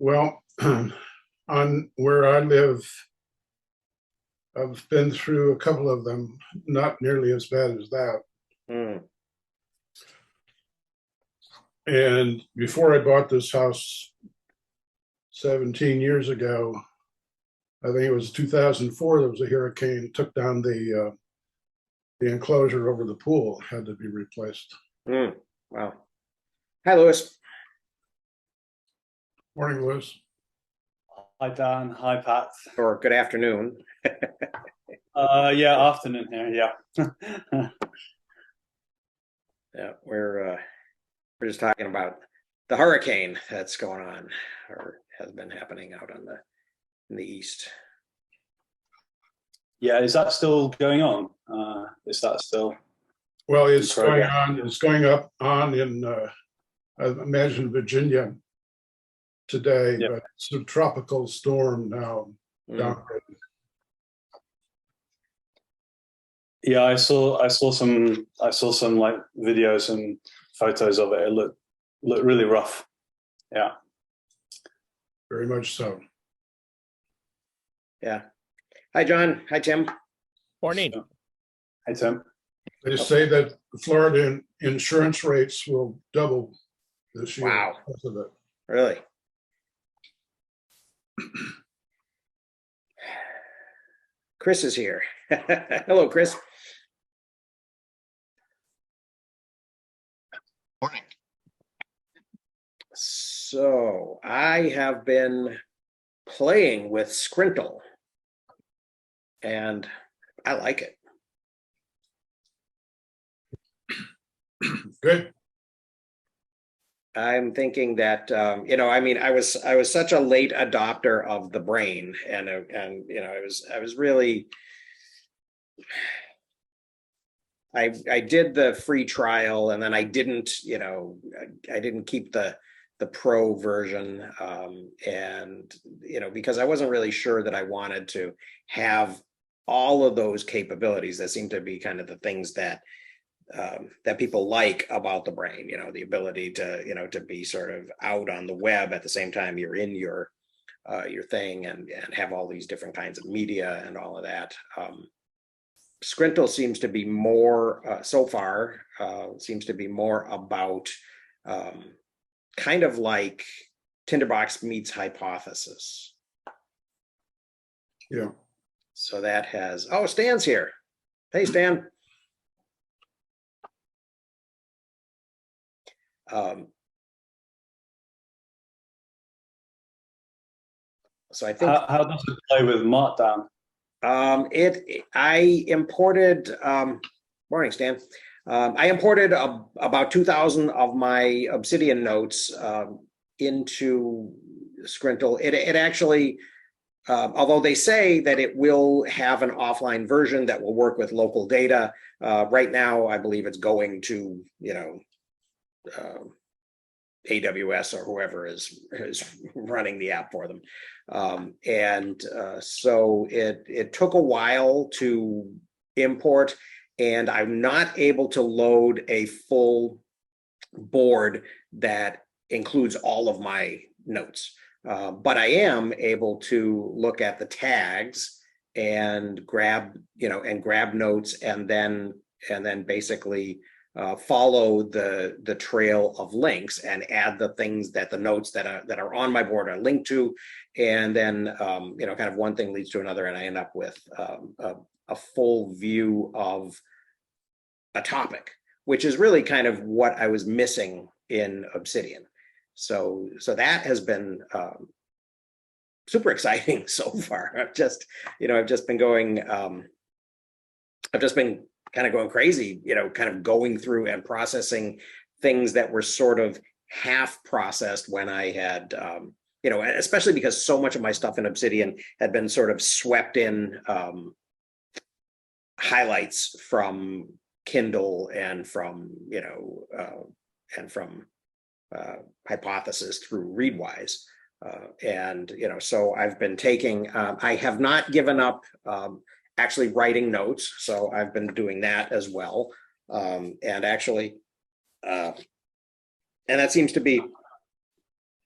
Well, on where I live, I've been through a couple of them, not nearly as bad as that. Mm, And before I bought this house 17 years ago, I think it was 2004, there was a hurricane, took down the enclosure over the pool, had to be replaced. wow. Hi, Lewis. Morning, Liz. Hi Dan, hi Pat. Or good afternoon. Yeah, afternoon here. Yeah. Yeah, we're just talking about the hurricane that's going on or has been happening out in the east. Yeah, is that still going on? Is that still? Well, it's In going progress. on, it's going on in, I imagine, Virginia today, Yeah. but it's a tropical storm now. Mm. Yeah, I saw some like videos and photos of it. It looked really rough. Yeah. Very much so. Yeah. Hi, John. Hi, Tim. Morning. So, hey Tim. They say that Florida insurance rates will double this year Wow. because of it. Really? Chris is here. Hello, Chris. Morning. So I have been playing with Scrintal, and I like it. Good. I'm thinking that I mean, I was such a late adopter of the brain, and I was really I did the free trial, and then I didn't keep the pro version, and because I wasn't really sure that I wanted to have all of those capabilities that seem to be kind of the things that people like about the brain, the ability to be sort of out on the web at the same time you're in your thing, and have all these different kinds of media and all of that. Scrintal seems to be more so far seems to be more about kind of like Tinderbox meets Hypothesis. Yeah. So that has, oh, Stan's here. Hey, Stan. So I think How does it play with Markdown? I imported morning, Stan. I imported about 2,000 of my Obsidian notes into Scrintal. It actually, although they say that it will have an offline version that will work with local data, right now I believe it's going to AWS or whoever is running the app for them. So it took a while to import, and I'm not able to load a full board that includes all of my notes. But I am able to look at the tags and grab notes, and then basically follow the trail of links and add the things that the notes that are on my board are linked to, and then kind of one thing leads to another, and I end up with a full view of a topic, which is really kind of what I was missing in Obsidian. So that has been super exciting so far. I've just been going. I've just been kind of going crazy, kind of going through and processing things that were sort of half processed when I had, especially because so much of my stuff in Obsidian had been sort of swept in highlights from Kindle and from, Hypothesis through Readwise. So I've been taking, I have not given up actually writing notes, so I've been doing that as well, and that seems to be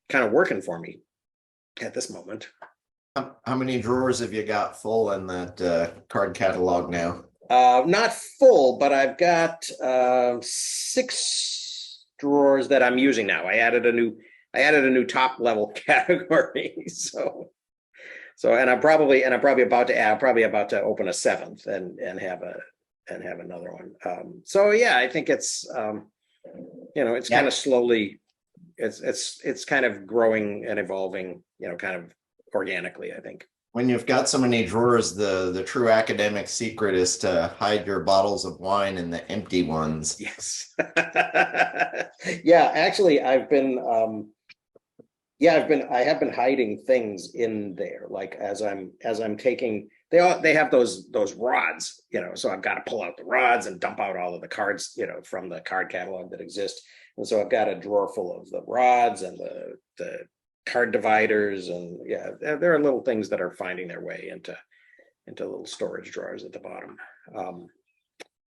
kind of working for me. at this moment. How many drawers have you got full in that card catalog now? Not full, but I've got 6 drawers that I'm using now. I added a new top level category. And I'm probably about to open a 7th and have another one. So yeah, I think it's it's kind of slowly, it's kind of growing and evolving, kind of organically, I think. When you've got so many drawers, the true academic secret is to hide your bottles of wine in the empty ones. Yes. Yeah, actually, I have been hiding things in there, like as I'm taking, they have those rods, so I've got to pull out the rods and dump out all of the cards, from the card catalog that exist. And so I've got a drawer full of the rods and the card dividers, and yeah, there are little things that are finding their way into little storage drawers at the bottom.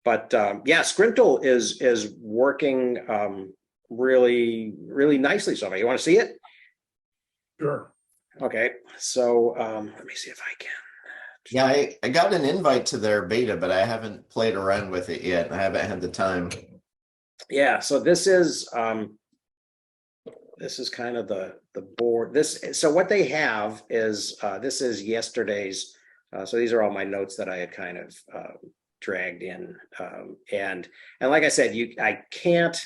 But yeah, Scrintal is working really, really nicely so far. You want to see it? Sure. Okay, so let me see if I can. Yeah, I got an invite to their beta, but I haven't played around with it yet. I haven't had the time. Yeah, so this is kind of the board. So what they have is this is yesterday's. So these are all my notes that I had kind of dragged in, and like I said, I can't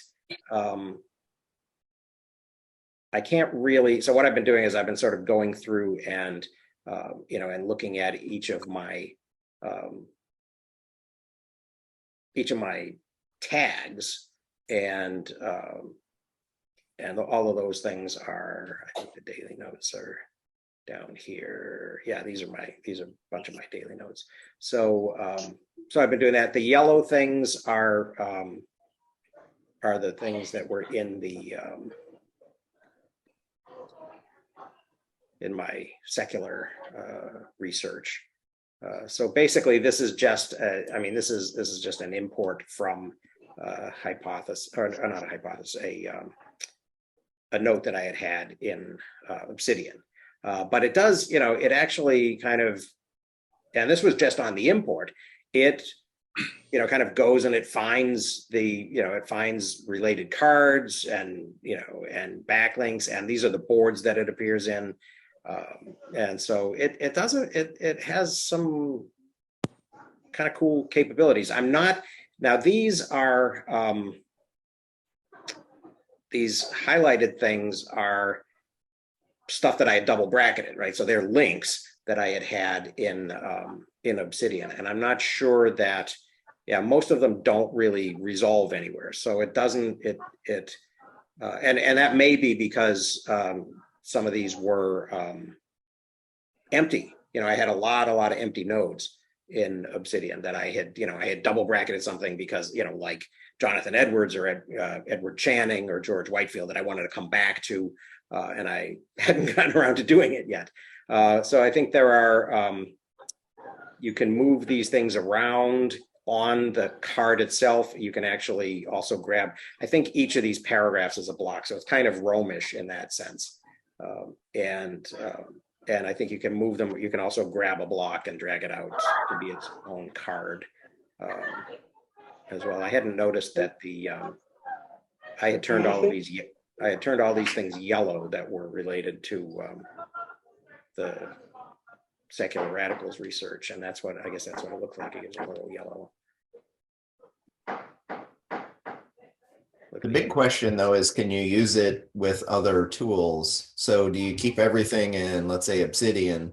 really. So what I've been doing is I've been sort of going through and and looking at each of my tags, and all of those things are, I think the daily notes are down here. Yeah, these are a bunch of my daily notes. So I've been doing that. The yellow things are the things that were in the in my secular research. So basically, this is just this is just an import from hypothesis, or not a hypothesis, a note that I had in Obsidian. But it does, it actually kind of, and this was just on the import, it kind of goes and it finds it finds related cards and and backlinks, and these are the boards that it appears in. And so it has some kind of cool capabilities. Now these are these highlighted things are stuff that I had double bracketed, right? So they're links that I had in Obsidian, and I'm not sure that, most of them don't really resolve anywhere. So it doesn't, and that may be because some of these were empty. I had a lot of empty nodes in Obsidian that I had double bracketed something because, like Jonathan Edwards or Edward Channing or George Whitefield, that I wanted to come back to, and I hadn't gotten around to doing it yet. So I think there are, you can move these things around on the card itself. You can actually also grab, I think each of these paragraphs is a block, so it's kind of Romish in that sense. And I think you can move them. You can also grab a block and drag it out to be its own card as well. I hadn't noticed that I had turned all of these. I had turned all these things yellow that were related to the secular radicals research, and that's what, I guess that's what it looked like. It gives a little yellow. The big question though is, can you use it with other tools? So do you keep everything in, let's say, Obsidian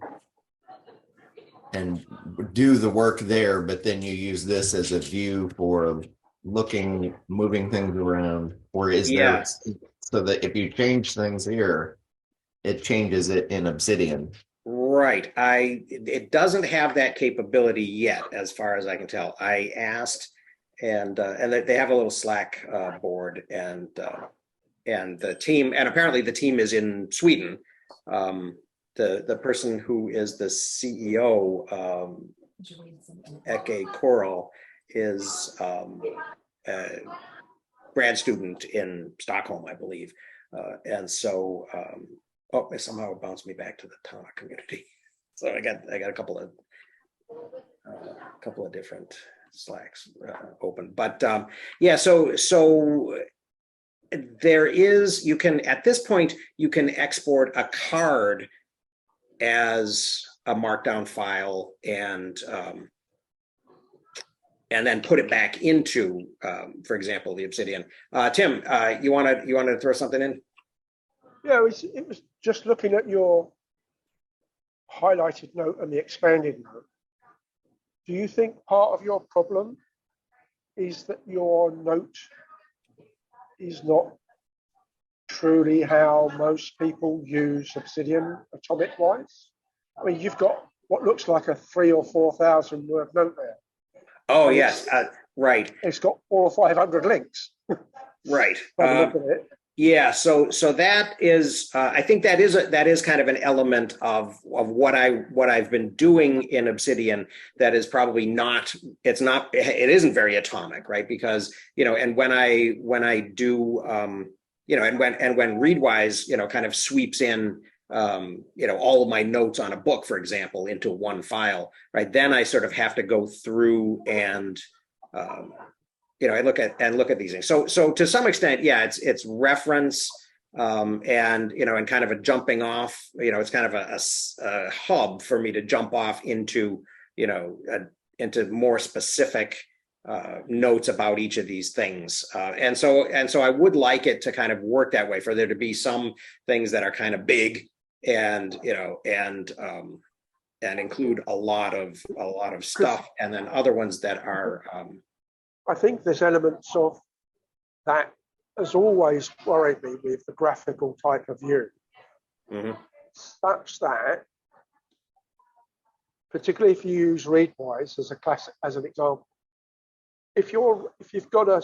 and do the work there, but then you use this as a view for moving things around? Or is there, so that if you change things here, it changes it in Obsidian? Right. It doesn't have that capability yet, as far as I can tell. I asked, and they have a little Slack board, and the team, and apparently the team is in Sweden. The person who is the CEO, Eke Coral, is a grad student in Stockholm, I believe, and so Oh, it somehow bounced me back to the town community. So I got a couple of different Slacks open, but yeah. So there is, you can, at this point, you can export a card as a markdown file and then put it back into, for example, the Obsidian. Tim, you want to throw something in? Yeah, it was just looking at your highlighted note and the expanded note. Do you think part of your problem is that your note is not truly how most people use Obsidian atomic wise? I mean, you've got what looks like a 3,000 or 4,000 word note there. Oh, And yes, right. It's got 400 or 500 links. Right. By the look of it. Yeah, so that is, I think that is kind of an element of what I've been doing in Obsidian that is probably not, it isn't very atomic, right? Because, and when I do, and when Readwise, kind of sweeps in, all of my notes on a book, for example, into one file, right? Then I sort of have to go through and, I look at these things. So to some extent, yeah, it's reference, and kind of a jumping off. It's kind of a hub for me to jump off into, into more specific notes about each of these things. And so I would like it to kind of work that way, for there to be some things that are kind of big and include a lot of stuff, and then other ones that are. I think there's elements of that has always worried me with the graphical type of view, such that, particularly if you use Readwise as an example, if you've got a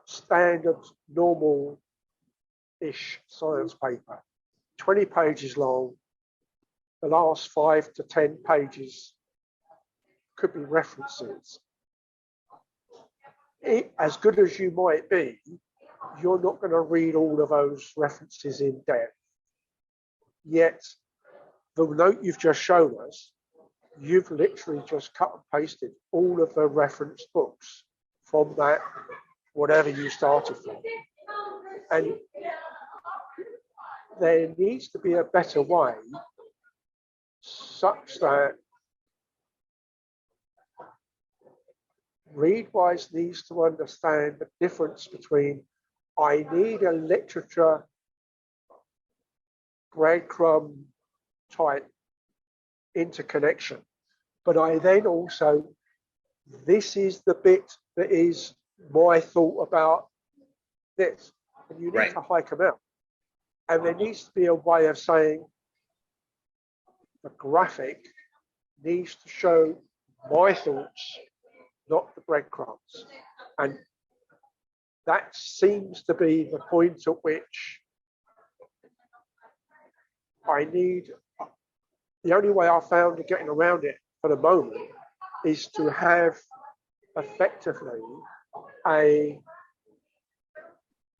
standard normal-ish science paper, 20 pages long, the last 5 to 10 pages could be references. As good as you might be, you're not going to read all of those references in depth. Yet, the note you've just shown us, you've literally just cut and pasted all of the reference books from that, whatever you started from. And there needs to be a better way such that Readwise needs to understand the difference between I need a literature breadcrumb type interconnection, but I then also, this is the bit that is my thought about this, and you need to hike them out. And there needs to be a way of saying the graphic needs to show my thoughts, not the breadcrumbs. And that seems to be the point at which I need, the only way I found of getting around it for the moment is to have effectively a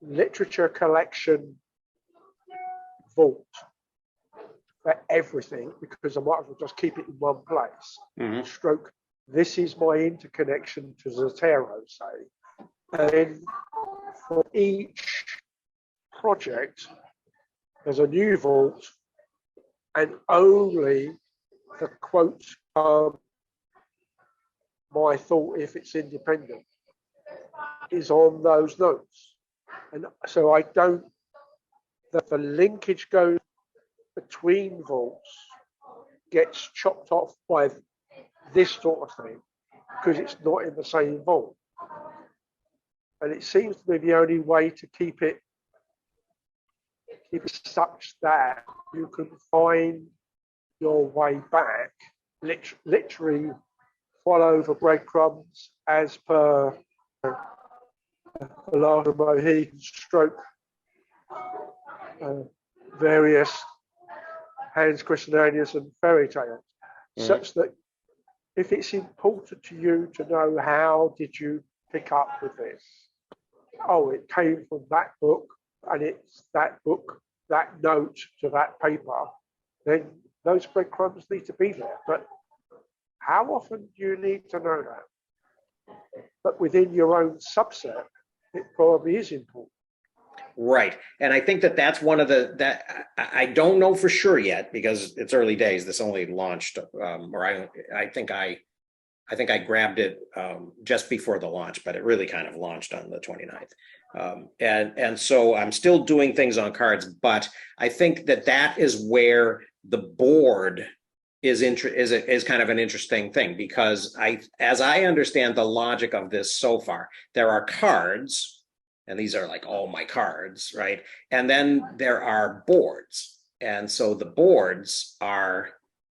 literature collection vault for everything, because I might as well just keep it in one place. Stroke, this is my interconnection to Zotero, say. And then for each project, there's a new vault, and only the quotes my thought, if it's independent, is on those notes. And so I don't, that the linkage goes between vaults gets chopped off by this sort of thing, because it's not in the same vault. And it seems to be the only way to keep it such that you can find your way back, literally follow the breadcrumbs as per Alana Mohegan stroke various Hans Christian Andersen fairy tales, such that if it's important to you to know how did you pick up with this, oh, it came from that book, and it's that book that note to that paper, then those breadcrumbs need to be there. But how often do you need to know that? But within your own subset, it probably is important. Right. And I think that that's one of that I don't know for sure yet because it's early days. This only launched, or I think I grabbed it just before the launch, but it really kind of launched on the 29th. And so I'm still doing things on cards, but I think that that is where the board is kind of an interesting thing because as I understand the logic of this so far, there are cards. And these are like all my cards, right? And then there are boards. And so the boards are,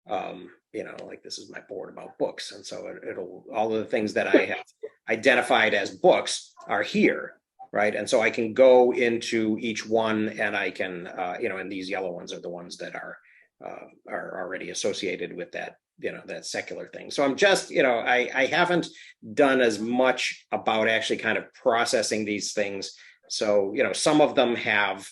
like this is my board about books. And so it'll all of the things that I have identified as books are here, right? And so I can go into each one and I can, and these yellow ones are the ones that are already associated with that, that secular thing. So I'm just, I haven't done as much about actually kind of processing these things. So, some of them have,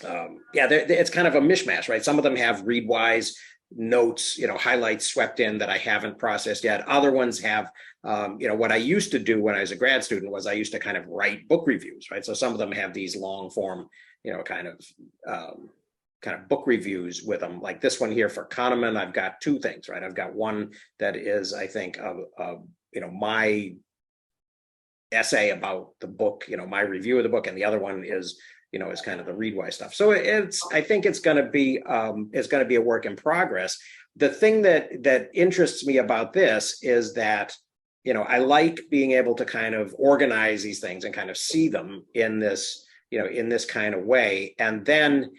it's kind of a mishmash, right? Some of them have readwise notes, highlights swept in that I haven't processed yet. Other ones have, what I used to do when I was a grad student was I used to kind of write book reviews, right? So some of them have these long form, kind of book reviews with them, like this one here for Kahneman. I've got two things, right? I've got one that is, I think, my essay about the book, my review of the book, and the other one is, is kind of the readwise stuff. So I think it's going to be a work in progress. The thing that interests me about this is that, I like being able to kind of organize these things and kind of see them in this, in this kind of way, and then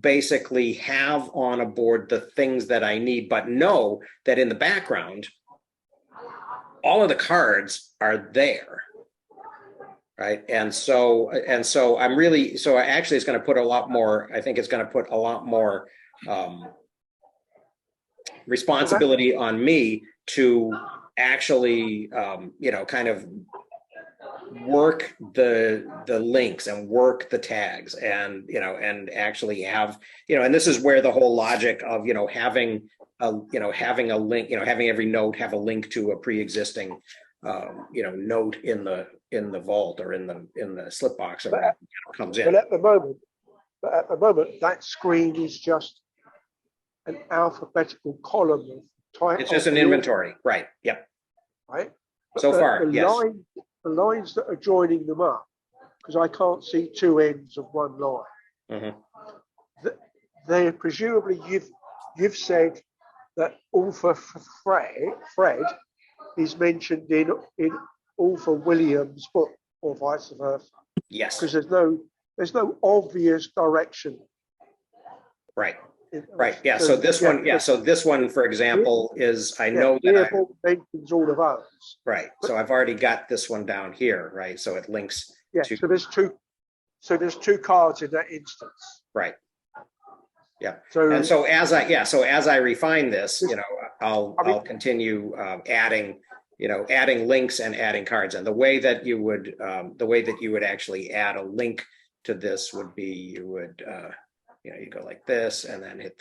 basically have on a board the things that I need, but know that in the background, all of the cards are there, right? And so I'm really, so actually it's going to put a lot more, I think it's going to put a lot more responsibility on me to actually, kind of work the links and work the tags and and actually have and this is where the whole logic of having a link, having every note have a link to a pre-existing note in the vault or in the slip box or whatever comes in. But at the moment that screen is just an alphabetical column of type. It's just an inventory, right? Yep. Right. But So far, yes. The lines that are joining them up, because I can't see two ends of one line. Mm-hmm. They're presumably you've said that author Fred is mentioned in author Williams' book, or vice versa. Yes. Because there's no obvious direction. Right. Right. Yeah. So this one, So this one, for example, is I know that mentions all of those. Right. So I've already got this one down here. Right. So it links. Yeah. To, so there's two cards in that instance. Right. Yeah. So as I refine this, I'll continue adding links and adding cards. And the way that you would actually add a link to this would be you would you go like this and then hit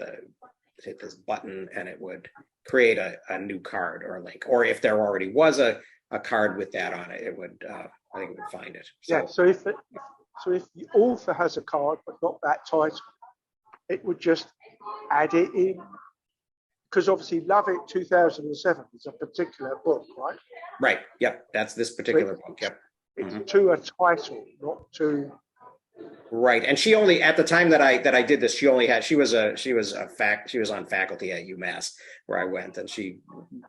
this button and it would create a new card or a link. Or if there already was a card with that on it, it would I think it would find it. So if the author has a card but not that title, it would just add it in, because obviously Love It 2007 is a particular book, right? Right. Yep. That's this particular book. Yep. It's to a title, not to. Right. And she only, at the time that I did this, she was on faculty at UMass where I went, and she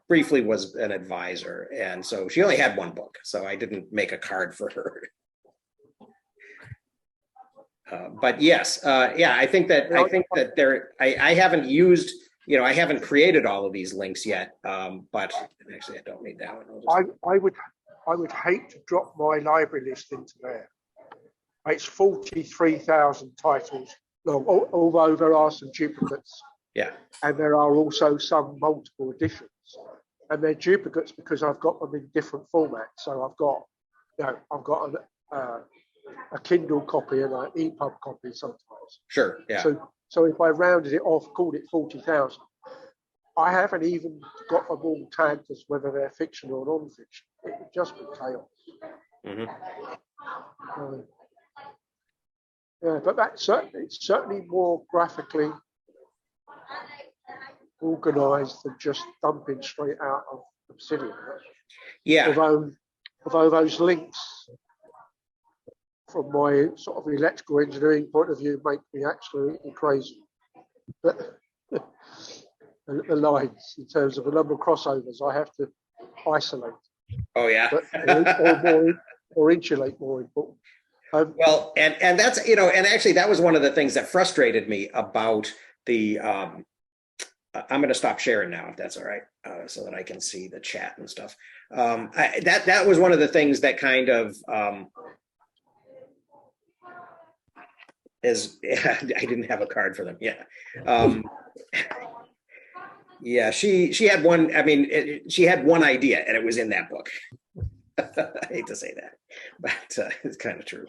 briefly was an advisor. And so she only had one book. So I didn't make a card for her. But yes, I think that I haven't used, I haven't created all of these links yet. But actually I don't need that one. I would hate to drop my library list into there. It's 43,000 titles long, although there are some duplicates. Yeah. And there are also some multiple editions. And they're duplicates because I've got them in different formats. So I've got a Kindle copy and an EPUB copy sometimes. Sure. Yeah. So if I rounded it off, called it 40,000, I haven't even got them all tagged as whether they're fiction or non-fiction. It would just be chaos. Mhm. Yeah, but it's certainly more graphically organised than just dumping straight out of Obsidian. Yeah. Although those links, from my sort of electrical engineering point of view, make me absolutely crazy. But the lines, in terms of the number of crossovers, I have to isolate, Oh yeah. or insulate, more important. Well, and that's, you know, and actually that was one of the things that frustrated me about the. I'm going to stop sharing now, if that's all right, so that I can see the chat and stuff. That was one of the things that kind of is. I didn't have a card for them. Yeah. Yeah, she had one. I mean, she had one idea, and it was in that book. I hate to say that, but it's kind of true.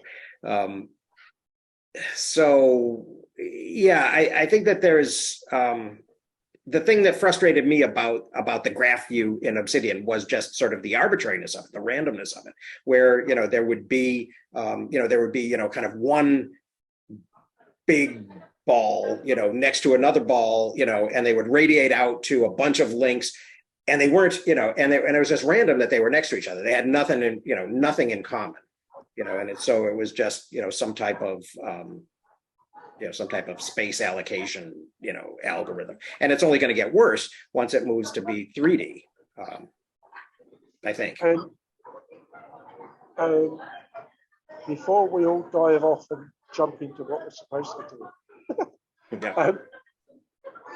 So yeah, I think that there's the thing that frustrated me about the graph view in Obsidian was just sort of the arbitrariness of it, the randomness of it, where, you know, there would be kind of one big ball, you know, next to another ball, you know, and they would radiate out to a bunch of links, and they weren't, you know, and it was just random that they were next to each other. They had nothing in common, you know, and so it was just, you know, some type of space allocation, you know, algorithm. And it's only going to get worse once it moves to be 3D, I think. And before we all dive off and jump into what we're supposed to do, Yeah.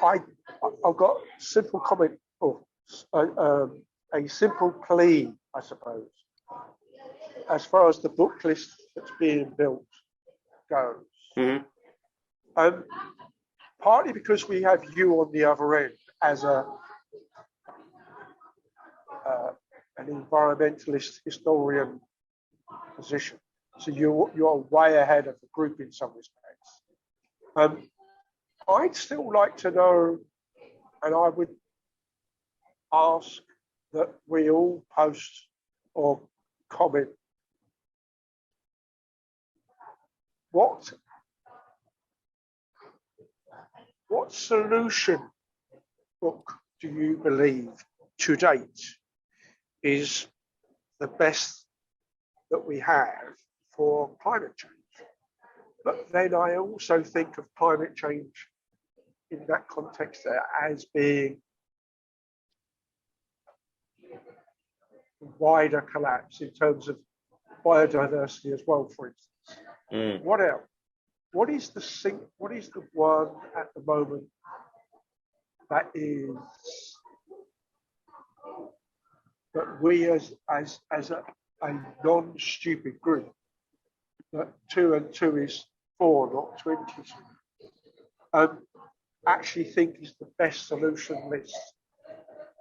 I've got a simple comment, or a simple plea, I suppose, as far as the book list that's being built goes. Mhm. Partly because we have you on the other end as an environmentalist historian position, so you're way ahead of the group in some respects. I'd still like to know, and I would ask that we all post or comment, what solution book do you believe to date is the best that we have for climate change? But then I also think of climate change in that context as being wider collapse in terms of biodiversity as well, for instance. Mm. What else? What is the one at the moment that we as a non-stupid group, that 2 and 2 is 4, not 20, actually think is the best solution list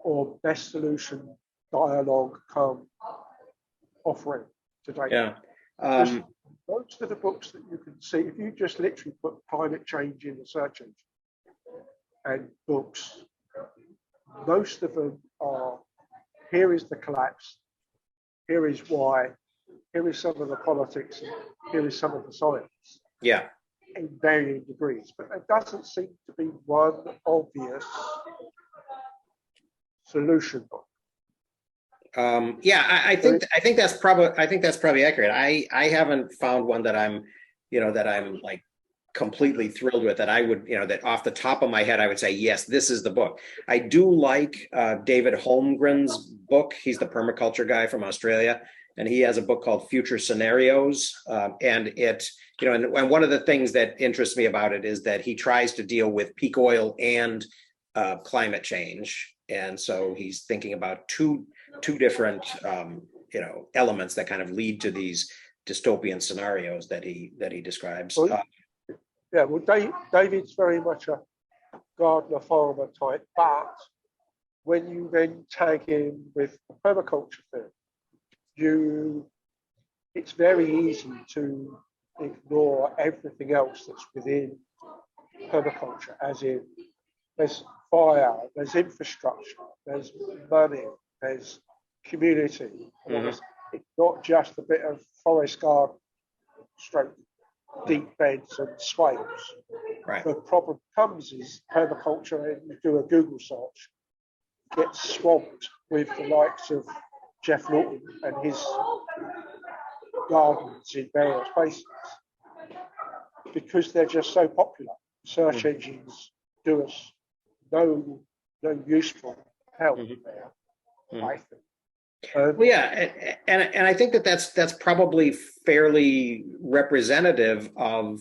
or best solution dialogue offering today? Yeah. Most of the books that you can see, if you just literally put climate change in the search engine and books, most of them are, here is the collapse, here is why, here is some of the politics, and here is some of the science. Yeah. In varying degrees, but there doesn't seem to be one obvious solution book. Yeah, I think that's probably accurate. I haven't found one that I'm like completely thrilled with, that I would, you know, that off the top of my head I would say, yes, this is the book. I do like David Holmgren's book. He's the permaculture guy from Australia, and he has a book called Future Scenarios, and it, you know, and one of the things that interests me about it is that he tries to deal with peak oil and climate change, and so he's thinking about two different elements that kind of lead to these dystopian scenarios that he describes. Well, David's very much a gardener farmer type, but when you then tag in with the permaculture thing, it's very easy to ignore everything else that's within permaculture, as in there's fire, there's infrastructure, there's money, there's community. It's not just a bit of forest garden, stroke deep beds and swales. Right. The problem comes is permaculture, and you do a Google search, gets swamped with the likes of Jeff Lawton and his gardens in various places because they're just so popular. Search engines do us no useful help there, I think. Well, yeah, and I think that's probably fairly representative of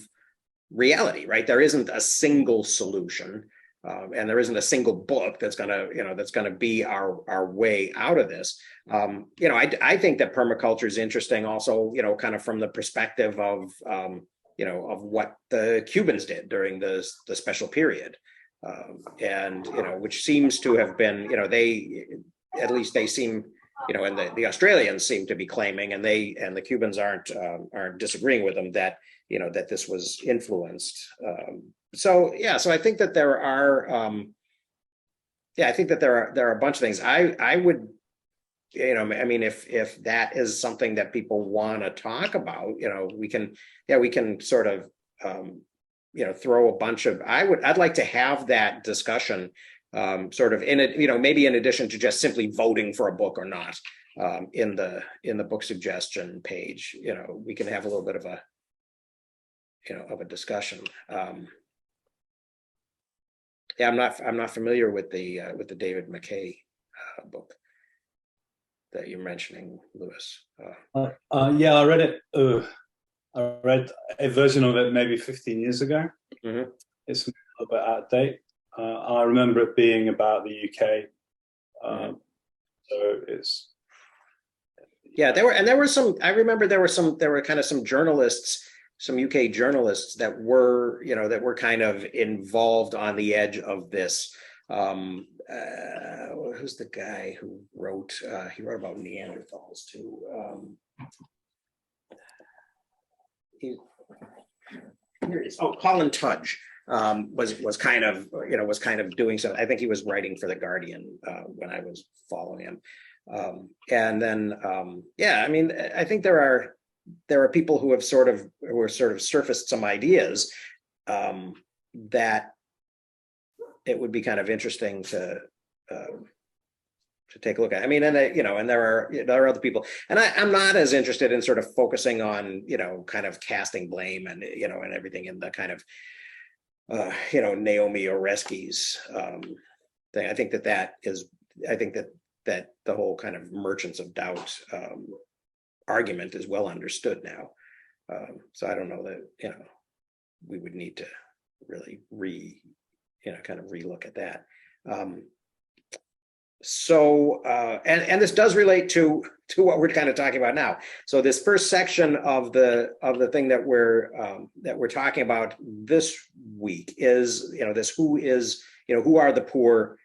reality, right? There isn't a single solution, and there isn't a single book that's gonna be our way out of this. I think that permaculture is interesting, also, kind of from the perspective of of what the Cubans did during the special period, and which seems to have been, they seem. And the Australians seem to be claiming, and the Cubans aren't disagreeing with them, that that this was influenced. So I think that there are, I think that there are a bunch of things. I would, if that is something that people want to talk about, we can sort of, throw a bunch of. I'd like to have that discussion. Sort of in it, maybe in addition to just simply voting for a book or not, in the book suggestion page, we can have a little bit of a, of a discussion. I'm not familiar with the David McKay book that you're mentioning, Lewis. Yeah, I read it. I read a version of it maybe 15 years ago. Mm-hmm. It's a little bit out of date. I remember it being about the UK. So it's. Yeah, there were some. I remember there were kind of some journalists, some UK journalists that were, that were kind of involved on the edge of this. Who's the guy who wrote? He wrote about Neanderthals too. Here it is. Oh, Colin Tudge. Was kind of doing so. I think he was writing for the Guardian when I was following him, and then I think there are people who have sort of surfaced some ideas that it would be kind of interesting to take a look at. I mean, and there are other people, and I'm not as interested in sort of focusing on kind of casting blame and and everything in the kind of Naomi Oreskes thing. I think that the whole kind of merchants of doubt argument is well understood now. So I don't know that we would need to really kind of relook at that. And this does relate to what we're kind of talking about now. So this first section of the thing that we're talking about this week is this who are the poor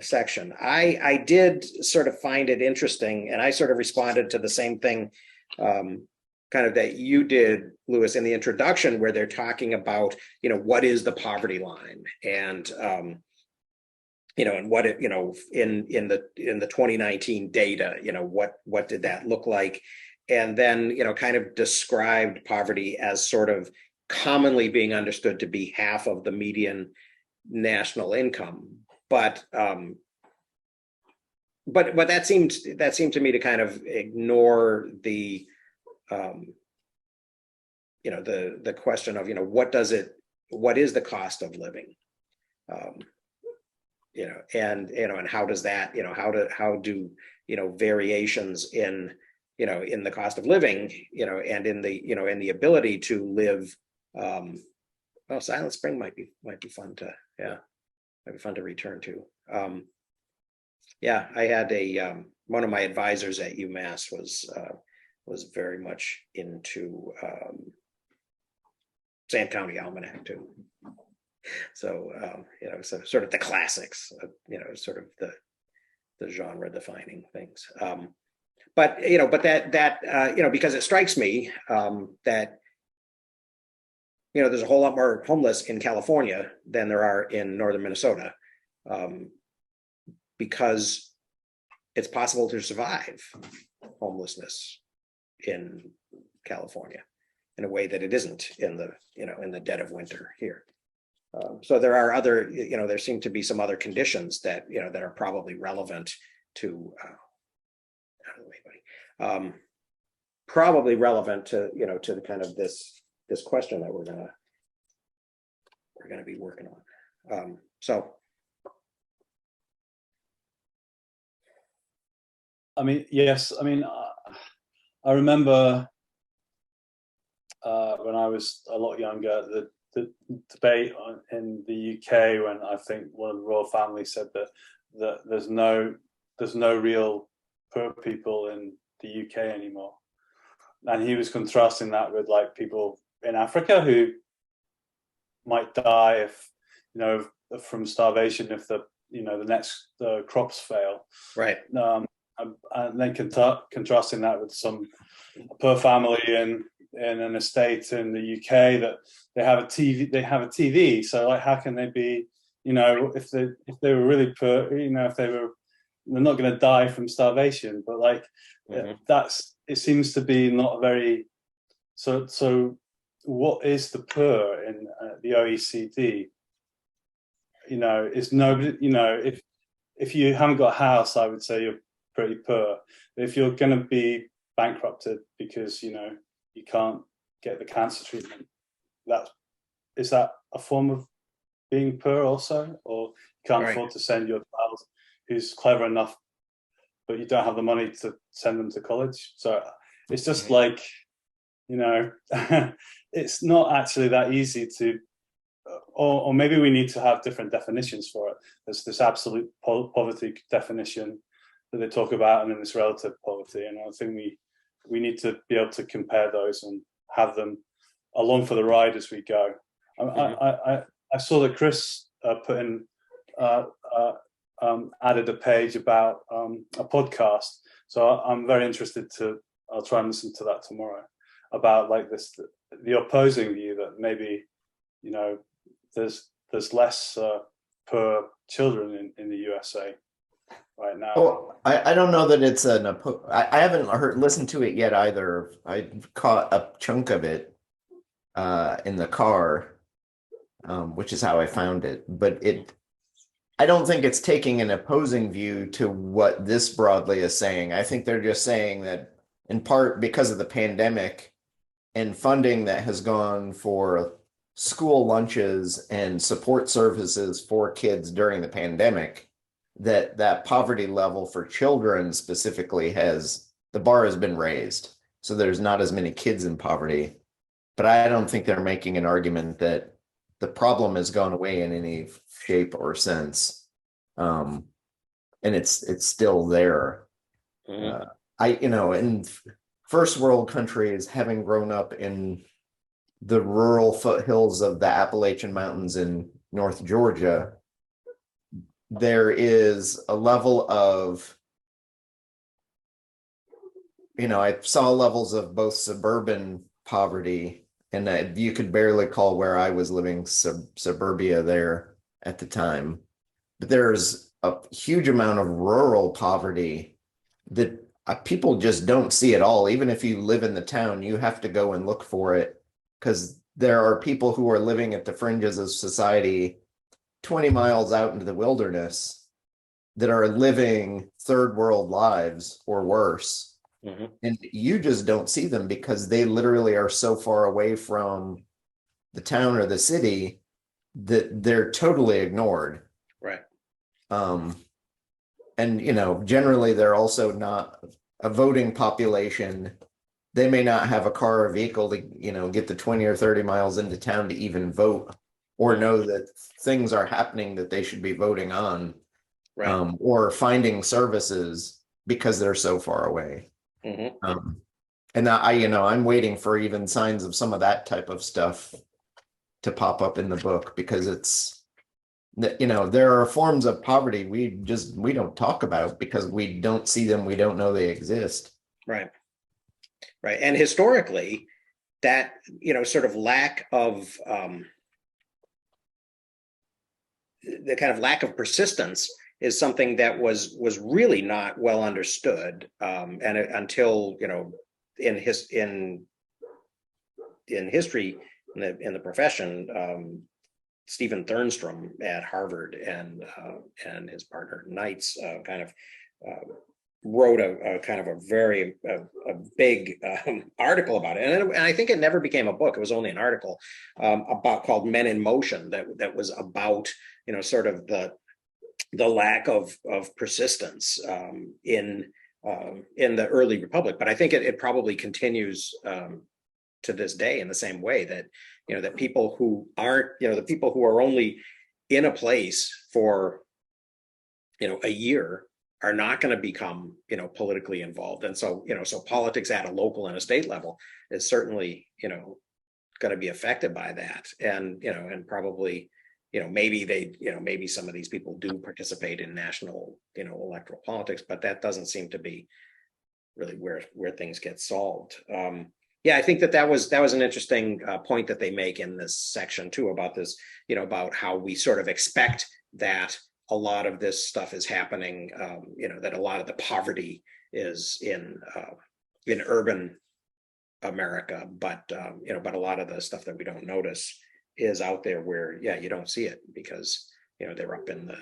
section. I did sort of find it interesting, and I sort of responded to the same thing kind of that you did, Lewis, in the introduction, where they're talking about what is the poverty line, and and what it, in the 2019 data, what did that look like? And then, kind of described poverty as sort of commonly being understood to be half of the median national income. But that seemed to me to kind of ignore the the question of, what is the cost of living? And how does that, how do variations in the cost of living, and in the ability to live, Silent Spring might be fun to, might be fun to return to. I had one of my advisors at UMass was very much into Sand County Almanac too. So, so sort of the classics, sort of the genre defining things. But that because it strikes me that, there's a whole lot more homeless in California than there are in northern Minnesota, because it's possible to survive homelessness in California in a way that it isn't in the dead of winter here. So there are other, there seem to be some other conditions that, that are probably relevant to, probably relevant to, to the kind of this question that we're gonna be working on. So. I mean, yes. I mean, I remember when I was a lot younger, the debate in the UK when I think one of the royal family said that there's no real poor people in the UK anymore, and he was contrasting that with like people in Africa who might die if from starvation if the next crops fail. Right. And then contrasting that with some poor family in an estate in the UK that they have a TV. So like, how can they be, if they were really poor, if they're not going to die from starvation, but like it seems to be not very. So what is the poor in the OECD? Is nobody. If you haven't got a house, I would say you're pretty poor. If you're going to be bankrupted because you can't get the cancer treatment, is that a form of being poor also? Or you can't afford to send your child who's clever enough, but you don't have the money to send them to college. So it's just like, it's not actually that easy to, or maybe we need to have different definitions for it. There's this absolute poverty definition that they talk about, and then this relative poverty. And I think we need to be able to compare those and have them along for the ride as we go. I saw that Chris put in added a page about a podcast, so I'm very interested I'll try and listen to that tomorrow, about like the opposing view that maybe there's less per children in the USA right now. Oh, I don't know that it's I haven't listened to it yet either. I caught a chunk of it in the car, which is how I found it. But I don't think it's taking an opposing view to what this broadly is saying. I think they're just saying that in part because of the pandemic and funding that has gone for school lunches and support services for kids during the pandemic, that poverty level for children specifically the bar has been raised. So there's not as many kids in poverty. But I don't think they're making an argument that the problem has gone away in any shape or sense. And it's still there. In first world countries, having grown up in the rural foothills of the Appalachian Mountains in North Georgia, there is a level of, I saw levels of both suburban poverty, and you could barely call where I was living suburbia there at the time. But there's a huge amount of rural poverty that people just don't see at all. Even if you live in the town, you have to go and look for it, because there are people who are living at the fringes of society 20 miles out into the wilderness that are living third world lives or worse. And you just don't see them because they literally are so far away from the town or the city that they're totally ignored. Right. And, generally they're also not a voting population. They may not have a car or vehicle to, get the 20 or 30 miles into town to even vote or know that things are happening that they should be voting on, Right. Or finding services because they're so far away. And I'm waiting for even signs of some of that type of stuff to pop up in the book, because it's, there are forms of poverty we don't talk about because we don't see them. We don't know they exist. Right. And historically, that, sort of lack of the kind of lack of persistence is something that was really not well understood, until in history, in the profession, Stephen Thernstrom at Harvard and his partner Knights kind of wrote a kind of a very big article about it, and I think it never became a book. It was only an article called Men in Motion that was about sort of the lack of persistence in the early republic. But I think it probably continues to this day in the same way, that that people who aren't, the people who are only in a place for a year are not going to become politically involved. And so so politics at a local and a state level is certainly going to be affected by that. And and probably maybe some of these people do participate in national electoral politics, but that doesn't seem to be really where things get solved. Yeah, I think that was an interesting point that they make in this section too, about this, about how we sort of expect that a lot of this stuff is happening, that a lot of the poverty is in urban America, but but a lot of the stuff that we don't notice is out there where, yeah, you don't see it because they're up in the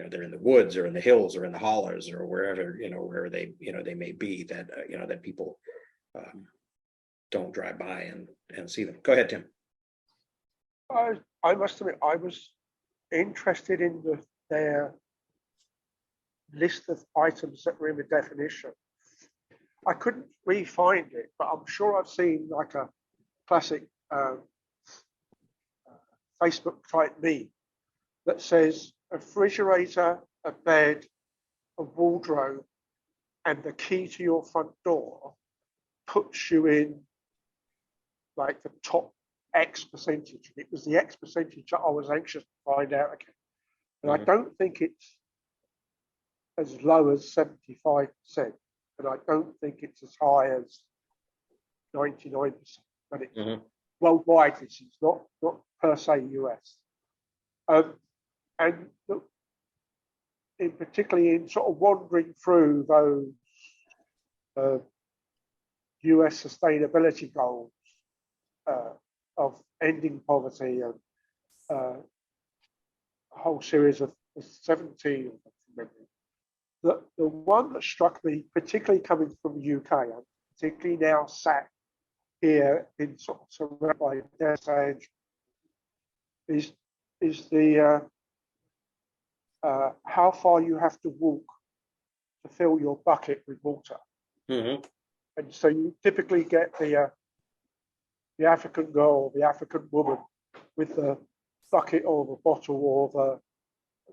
they're in the woods or in the hills or in the hollers or wherever where they they may be, that that people don't drive by and see them. Go ahead, Tim. I must admit, I was interested in their list of items that were in the definition. I couldn't re-find it, but I'm sure I've seen like a classic Facebook type meme that says a refrigerator, a bed, a wardrobe, and the key to your front door puts you in like the top X percentage. It was the X percentage that I was anxious to find out again. And I don't think it's as low as 75%, and I don't think it's as high as 99%. But it's worldwide, this is not per se US. And in particularly in sort of wandering through those US sustainability goals of ending poverty and a whole series of 17 of them. The one that struck me, particularly coming from the UK, and particularly now sat here in sort of surrounded by desert, is the how far you have to walk to fill your bucket with water. And so you typically get the African girl, the African woman with the bucket or the bottle or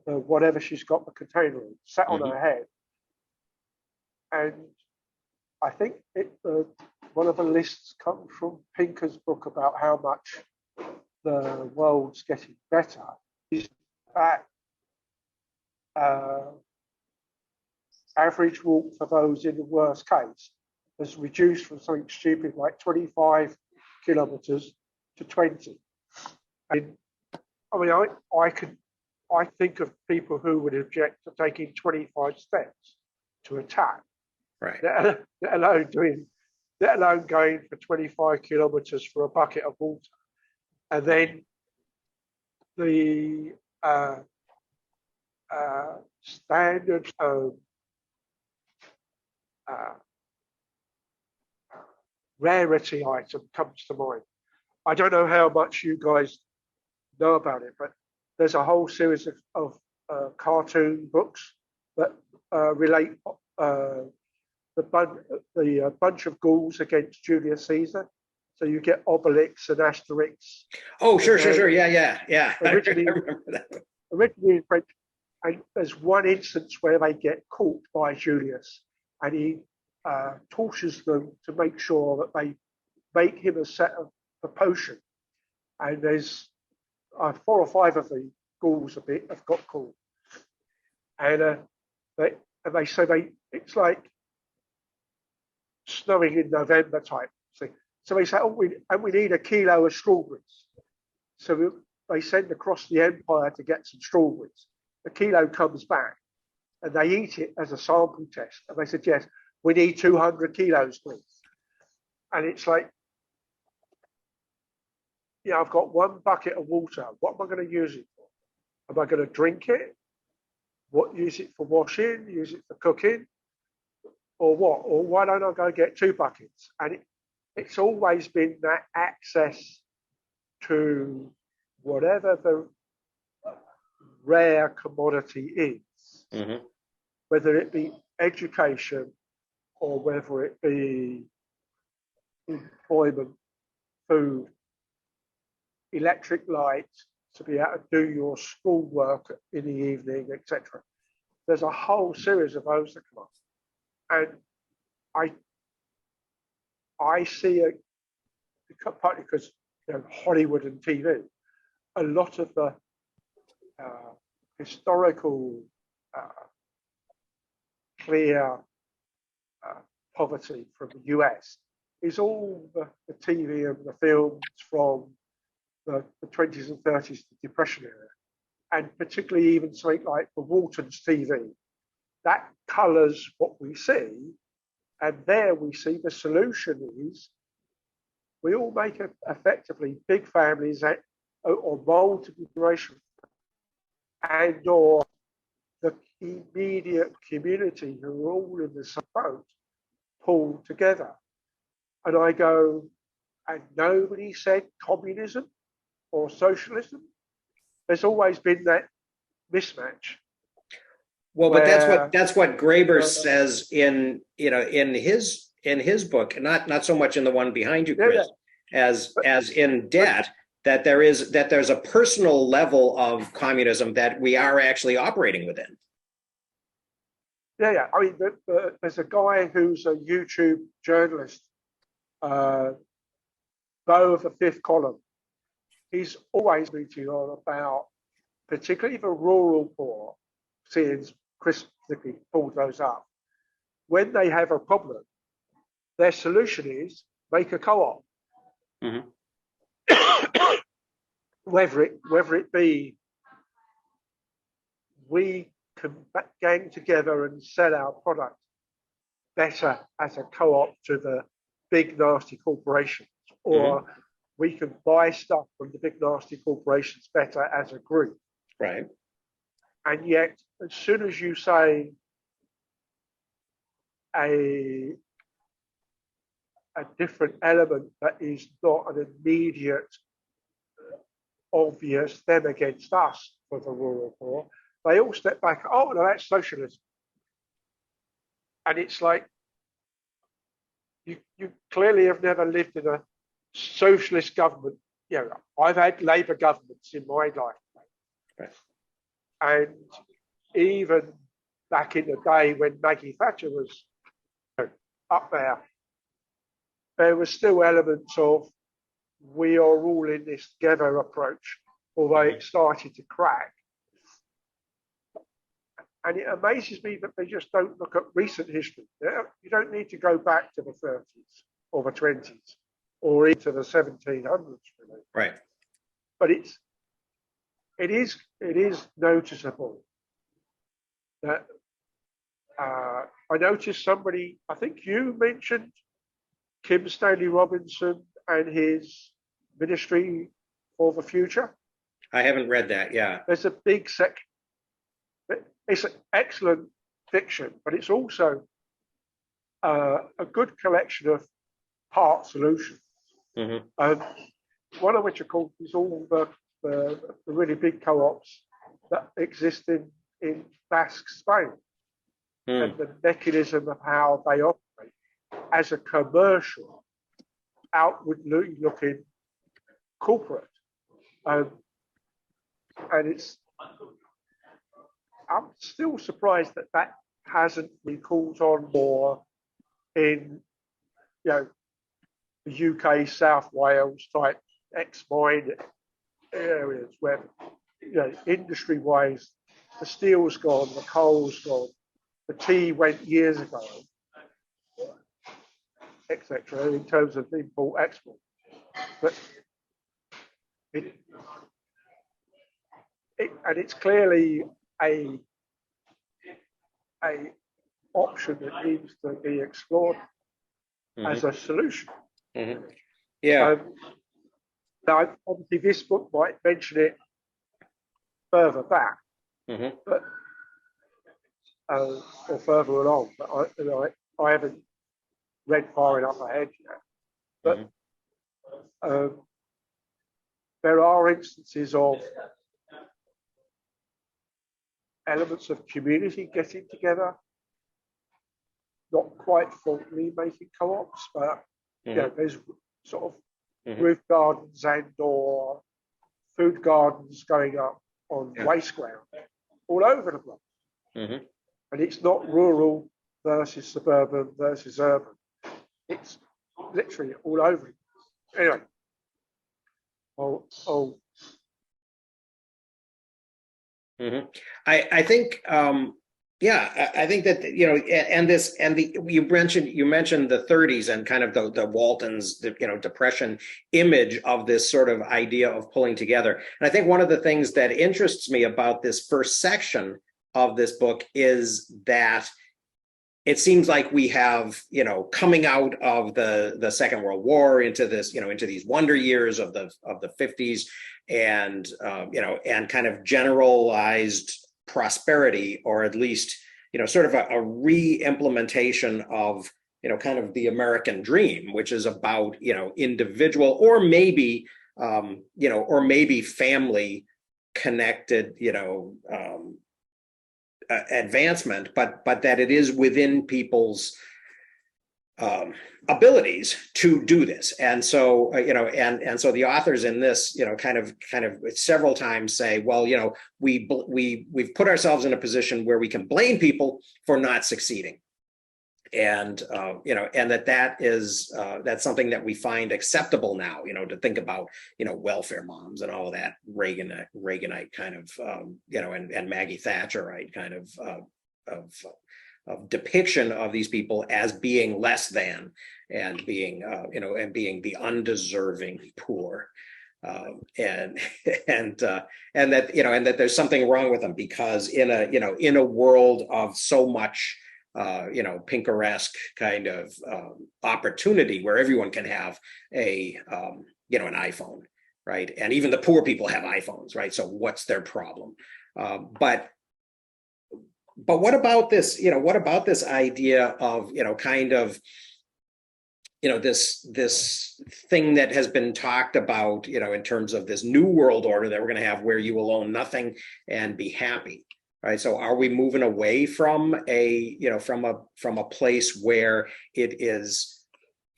the whatever she's got the container in, sat on her head. And I think one of the lists comes from Pinker's book about how much the world's getting better, is that average walk for those in the worst case has reduced from something stupid like 25 kilometers to 20. And I mean, I think of people who would object to taking 25 steps to attack, right? Let alone going for 25 kilometers for a bucket of water. And then the standard rarity item comes to mind. I don't know how much you guys know about it, but there's a whole series of cartoon books that relate the bunch of ghouls against Julius Caesar. So you get Obelix and Asterix. Oh, sure. Yeah. Originally, I remember that. Originally in French, and there's one instance where they get caught by Julius, and he tortures them to make sure that they make him a set of a potion. And there's 4 or 5 of the ghouls have got caught, and they say it's like snowing in November type thing. So they say, oh, we need a kilo of strawberries. So they send across the empire to get some strawberries. The kilo comes back and they eat it as a sample test. And they suggest, we need 200 kilos, please. And it's like, yeah, I've got one bucket of water. What am I going to use it for? Am I going to drink it? Use it for washing? Use it for cooking? Or what? Or why don't I go get 2 buckets? And it's always been that access to whatever the rare commodity is, Mhm. whether it be education or whether it be employment, food, electric light to be able to do your schoolwork in the evening, etc. There's a whole series of those that come up. And I see it partly because Hollywood and TV, a lot of the historical clear poverty from the US is all the TV and the films from the 20s and 30s, the Depression era, and particularly even something like the Walton's TV. That colours what we see, and there we see the solution is we all make effectively big families or multiple generations, and or the immediate community who are all in the same boat pull together. And I go, and nobody said communism or socialism. There's always been that mismatch. Well, but that's what Graeber says in his book, not so much in the one behind you, Chris, as in Debt, that there's a personal level of communism that we are actually operating within. Yeah. I mean, there's a guy who's a YouTube journalist, Bo of the Fifth Column. He's always meeting on about, particularly the rural poor, seeing Chris particularly pulled those up. When they have a problem, their solution is make a co-op. Mm-hmm. whether it be we can gang together and sell our product better as a co-op to the big nasty corporations, or we can buy stuff from the big nasty corporations better as a group. Right. And yet, as soon as you say a different element that is not an immediate, obvious them against us for the rural poor, they all step back. Oh, no, that's socialism. And it's like, you clearly have never lived in a socialist government. I've had Labour governments in my lifetime. Right. And even back in the day when Maggie Thatcher was up there was still elements of we are all in this together approach, although it started to crack. And it amazes me that they just don't look at recent history. You don't need to go back to the 30s or the 20s or into the 1700s, really. Right. But it is noticeable that I noticed somebody, I think you mentioned Kim Stanley Robinson and his Ministry for the Future. I haven't read that. Yeah. There's a big section. It's an excellent fiction, but it's also a good collection of part solutions. Mm-hmm. One of which, of course, is all the really big co-ops that exist in Basque Spain, and the mechanism of how they operate as a commercial, outwardly looking corporate. And it's, I'm still surprised that hasn't been called on more in, the UK, South Wales type ex-mine areas where, industry-wise, the steel's gone, the coal's gone, the tea went years ago. etc. in terms of import export. But and it's clearly a option that needs to be explored as a solution. Yeah. Now, obviously, this book might mention it further back, but or further along, but I haven't read far enough ahead yet. But there are instances of elements of community getting together, not quite formally making co-ops, but there's sort of roof gardens and or food gardens going up on waste ground all over the place. And it's not rural versus suburban versus urban. It's literally all over. Anyway. I think I think that you mentioned the 30s and kind of the Walton's depression image of this sort of idea of pulling together. And I think one of the things that interests me about this first section of this book is that it seems like we have, coming out of the Second World War into this, into these wonder years of the 50s, and and kind of generalized prosperity, or at least, sort of a re-implementation of, kind of the American dream, which is about, individual or maybe family connected, advancement, but that it is within people's abilities to do this. And so and so the authors in this kind of several times say, well, we've put ourselves in a position where we can blame people for not succeeding, and and that's something that we find acceptable now, to think about, welfare moms and all of that Reaganite kind of and Maggie Thatcherite kind of depiction of these people as being less than, and being being the undeserving poor, and that there's something wrong with them, because in a world of so much Pinkeresque kind of opportunity, where everyone can have an iPhone, right? And even the poor people have iPhones, right? So what's their problem? But what about this? What about this idea of kind of this thing that has been talked about, in terms of this new world order that we're going to have, where you will own nothing and be happy, right? So are we moving away from from a place where it is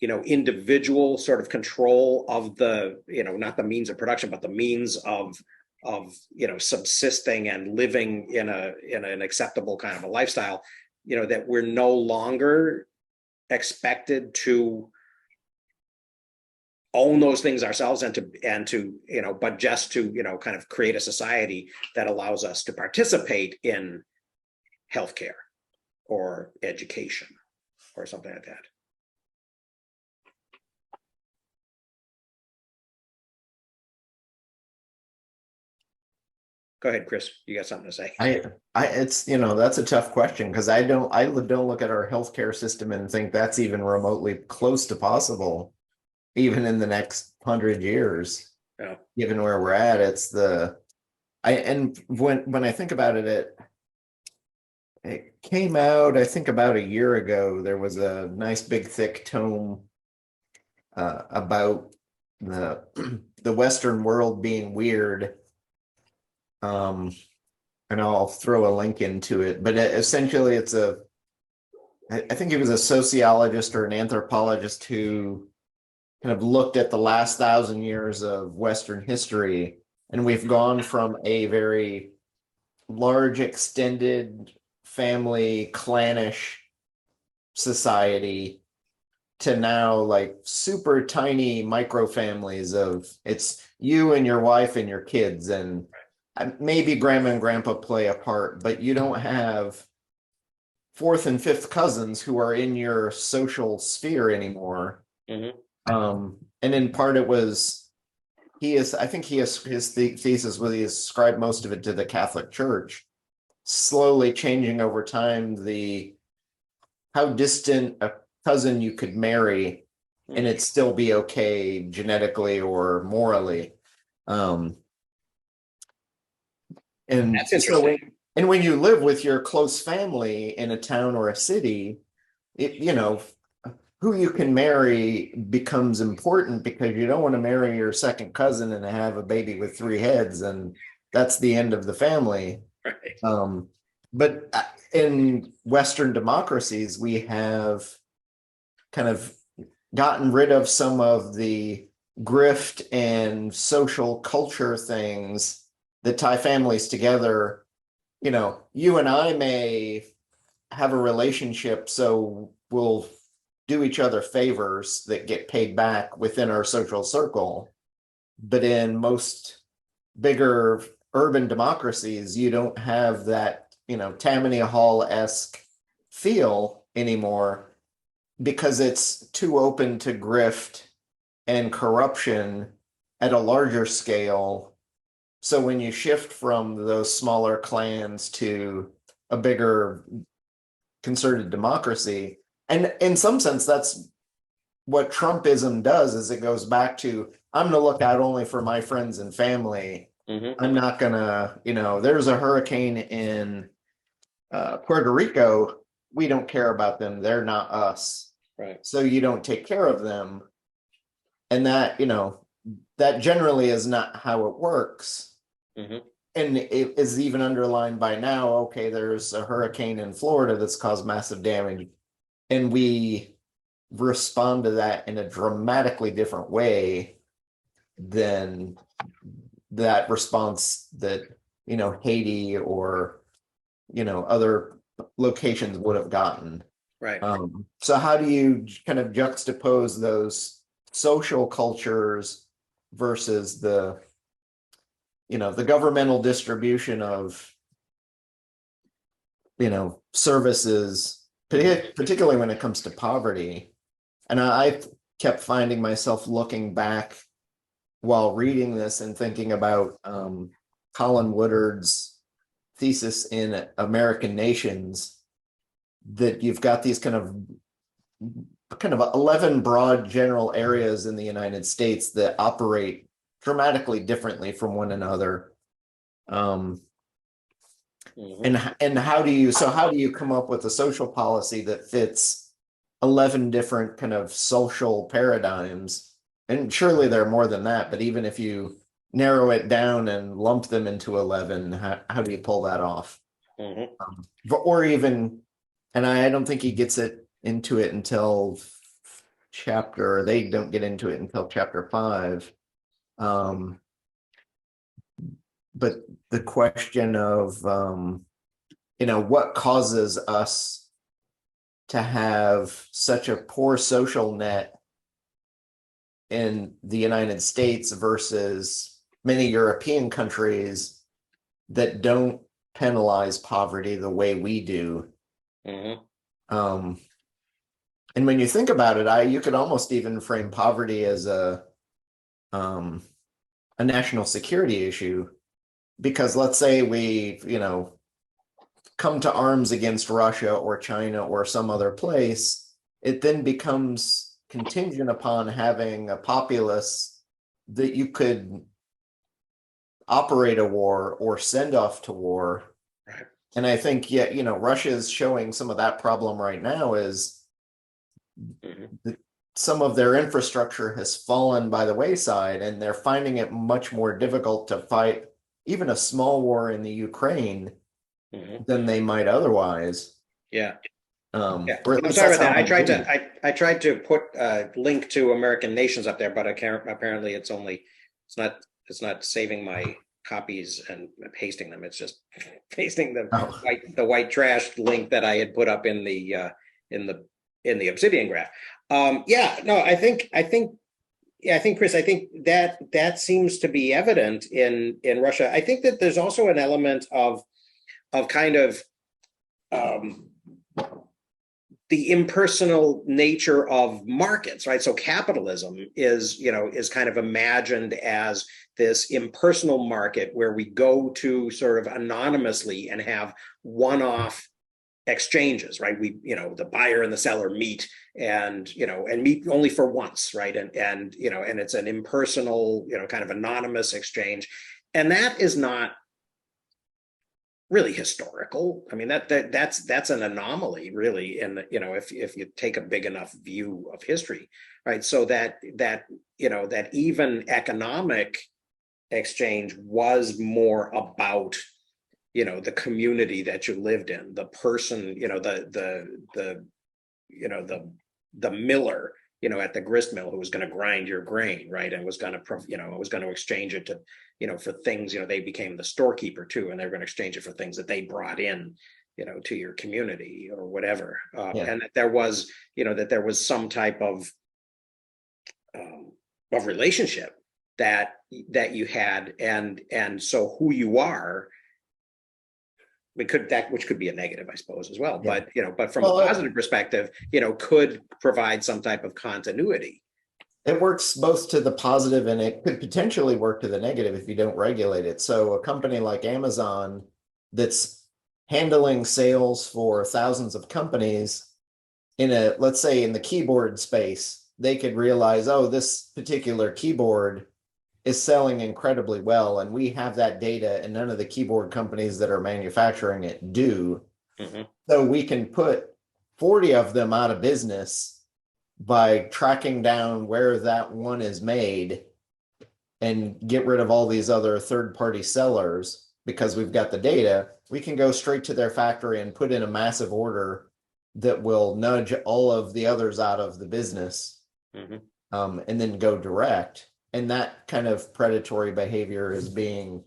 individual sort of control of the not the means of production, but the means of subsisting and living in an acceptable kind of a lifestyle, that we're no longer expected to own those things ourselves, and to but just to kind of create a society that allows us to participate in healthcare or education or something like that. Go ahead, Chris. You got something to say? It's that's a tough question, because I don't look at our healthcare system and think that's even remotely close to possible, even in the next 100 years. Yeah. Given where we're at, when I think about it, it came out, I think, about a year ago. There was a nice big thick tome about the Western world being weird. And I'll throw a link into it, but essentially I think it was a sociologist or an anthropologist who kind of looked at the last 1,000 years of Western history, and we've gone from a very large, extended family, clannish society to now like super tiny micro families of it's you and your wife and your kids, and maybe grandma and grandpa play a part, but you don't have fourth and fifth cousins who are in your social sphere anymore. Mhm. And in part it was, I think his thesis was he ascribed most of it to the Catholic Church, slowly changing over time how distant a cousin you could marry and it still be okay genetically or morally. And That's interesting. and when you live with your close family in a town or a city, who you can marry becomes important because you don't want to marry your second cousin and have a baby with three heads, and that's the end of the family. Right. But in Western democracies, we have kind of gotten rid of some of the grift and social culture things that tie families together. You and I may have a relationship, so we'll do each other favors that get paid back within our social circle. But in most bigger urban democracies, you don't have that, Tammany Hall-esque feel anymore because it's too open to grift and corruption at a larger scale. So when you shift from those smaller clans to a bigger concerted democracy, and in some sense, that's what Trumpism does, is it goes back to, I'm going to look out only for my friends and family. I'm not going to, there's a hurricane in Puerto Rico. We don't care about them. They're not us. Right. So you don't take care of them. And that, that generally is not how it works. Mhm. And it is even underlined by now, okay, there's a hurricane in Florida that's caused massive damage. And we respond to that in a dramatically different way than that response that, Haiti or, other locations would have gotten. Right. So how do you kind of juxtapose those social cultures versus the governmental distribution of, services, particularly when it comes to poverty? And I kept finding myself looking back while reading this and thinking about Colin Woodard's thesis in American Nations, that you've got these kind of 11 broad general areas in the United States that operate dramatically differently from one another. And how do you come up with a social policy that fits 11 different kind of social paradigms? And surely there are more than that, but even if you narrow it down and lump them into 11, how do you pull that off? Or even, and I don't think he gets into it until they don't get into it until chapter 5. But the question of, what causes us to have such a poor social net in the United States versus many European countries that don't penalize poverty the way we do. And when you think about it, you could almost even frame poverty as a national security issue, because let's say we, come to arms against Russia or China or some other place, it then becomes contingent upon having a populace that you could operate a war or send off to war. Right. And I think, Russia is showing some of that problem right now, is some of their infrastructure has fallen by the wayside, and they're finding it much more difficult to fight even a small war in the Ukraine than they might otherwise. Yeah. Or at I'm least sorry that's about how that. I tried to put a link to American Nations up there, but apparently it's not saving my copies and pasting them. It's just pasting the white trash link that I had put up in the Obsidian graph. I think Chris, I think that seems to be evident in Russia. I think that there's also an element of kind of the impersonal nature of markets, right? So capitalism is, is kind of imagined as this impersonal market where we go to sort of anonymously and have one-off exchanges, right? We, the buyer and the seller meet and meet only for once, right? And it's an impersonal, kind of anonymous exchange. And that is not really historical. I mean, that's an anomaly, really. And if you take a big enough view of history, right? So that even economic exchange was more about the community that you lived in, the person, the miller, at the grist mill who was going to grind your grain, right, and was going to exchange it to, for things, they became the storekeeper too, and they're going to exchange it for things that they brought in, to your community or whatever, and that there was, some type of relationship that you had, and so who you are. Which could be a negative, I suppose, as well. Yeah. But from a positive perspective, could provide some type of continuity. It works both to the positive and it could potentially work to the negative if you don't regulate it. So a company like Amazon that's handling sales for thousands of companies let's say in the keyboard space, they could realize, oh, this particular keyboard is selling incredibly well, and we have that data, and none of the keyboard companies that are manufacturing it do. Mm-hmm. So we can put 40 of them out of business by tracking down where that one is made and get rid of all these other third-party sellers. Because we've got the data, we can go straight to their factory and put in a massive order that will nudge all of the others out of the business, and then go direct. And that kind of predatory behavior is being,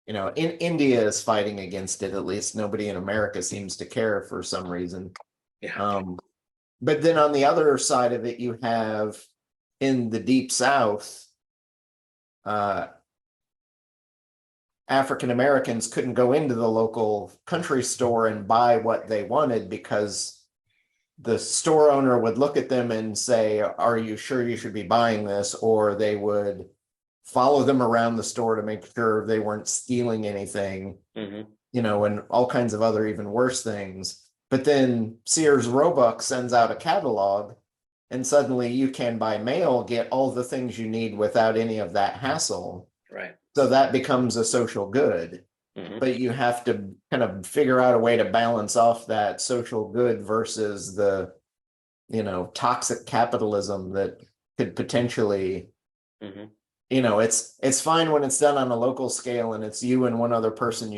in India is fighting against it. At least nobody in America seems to care for some reason. Yeah. But then on the other side of it, you have in the deep South, African Americans couldn't go into the local country store and buy what they wanted because the store owner would look at them and say, are you sure you should be buying this? Or they would follow them around the store to make sure they weren't stealing anything, and all kinds of other even worse things. But then Sears Roebuck sends out a catalog and suddenly you can by mail get all the things you need without any of that hassle. Right. So that becomes a social good. But you have to kind of figure out a way to balance off that social good versus the, toxic capitalism that could potentially, it's fine when it's done on a local scale and it's you and one other person,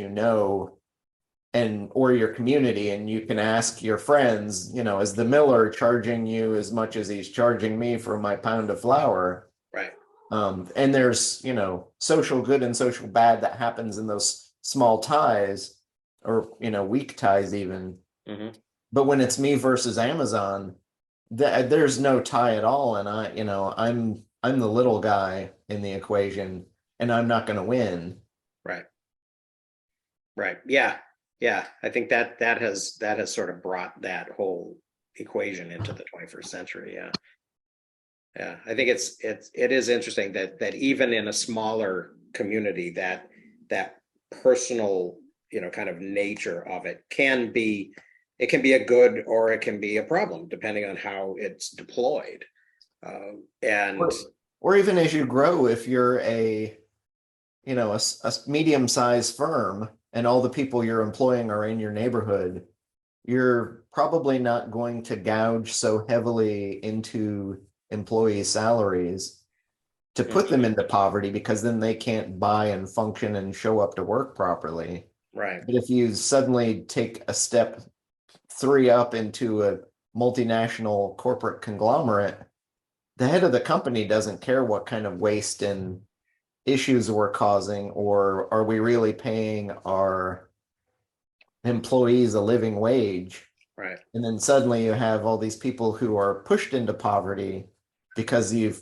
and or your community, and you can ask your friends, is the miller charging you as much as he's charging me for my pound of flour? Right. And there's, social good and social bad that happens in those small ties or, weak ties even. But when it's me versus Amazon, there's no tie at all. And I'm the little guy in the equation and I'm not going to win. Right. Right. Yeah. Yeah. I think that has sort of brought that whole equation into the 21st century. Yeah. Yeah. I think it is interesting that even in a smaller community that personal, kind of nature of it can be a good or it can be a problem depending on how it's deployed. Or even as you grow, if you're a medium-sized firm and all the people you're employing are in your neighborhood, you're probably not going to gouge so heavily into employee salaries to put them into poverty, because then they can't buy and function and show up to work properly. Right. But if you suddenly take a step 3 up into a multinational corporate conglomerate, the head of the company doesn't care what kind of waste and issues we're causing, or are we really paying our employees a living wage? Right. And then suddenly you have all these people who are pushed into poverty because you've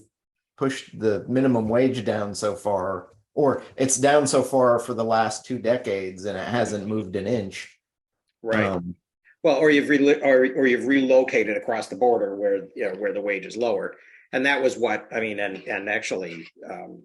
pushed the minimum wage down so far, or it's down so far for the last 2 decades and it hasn't moved an inch. Right. Well, or or you've relocated across the border where, you know, where the wage is lower. And that was what, I mean, and actually,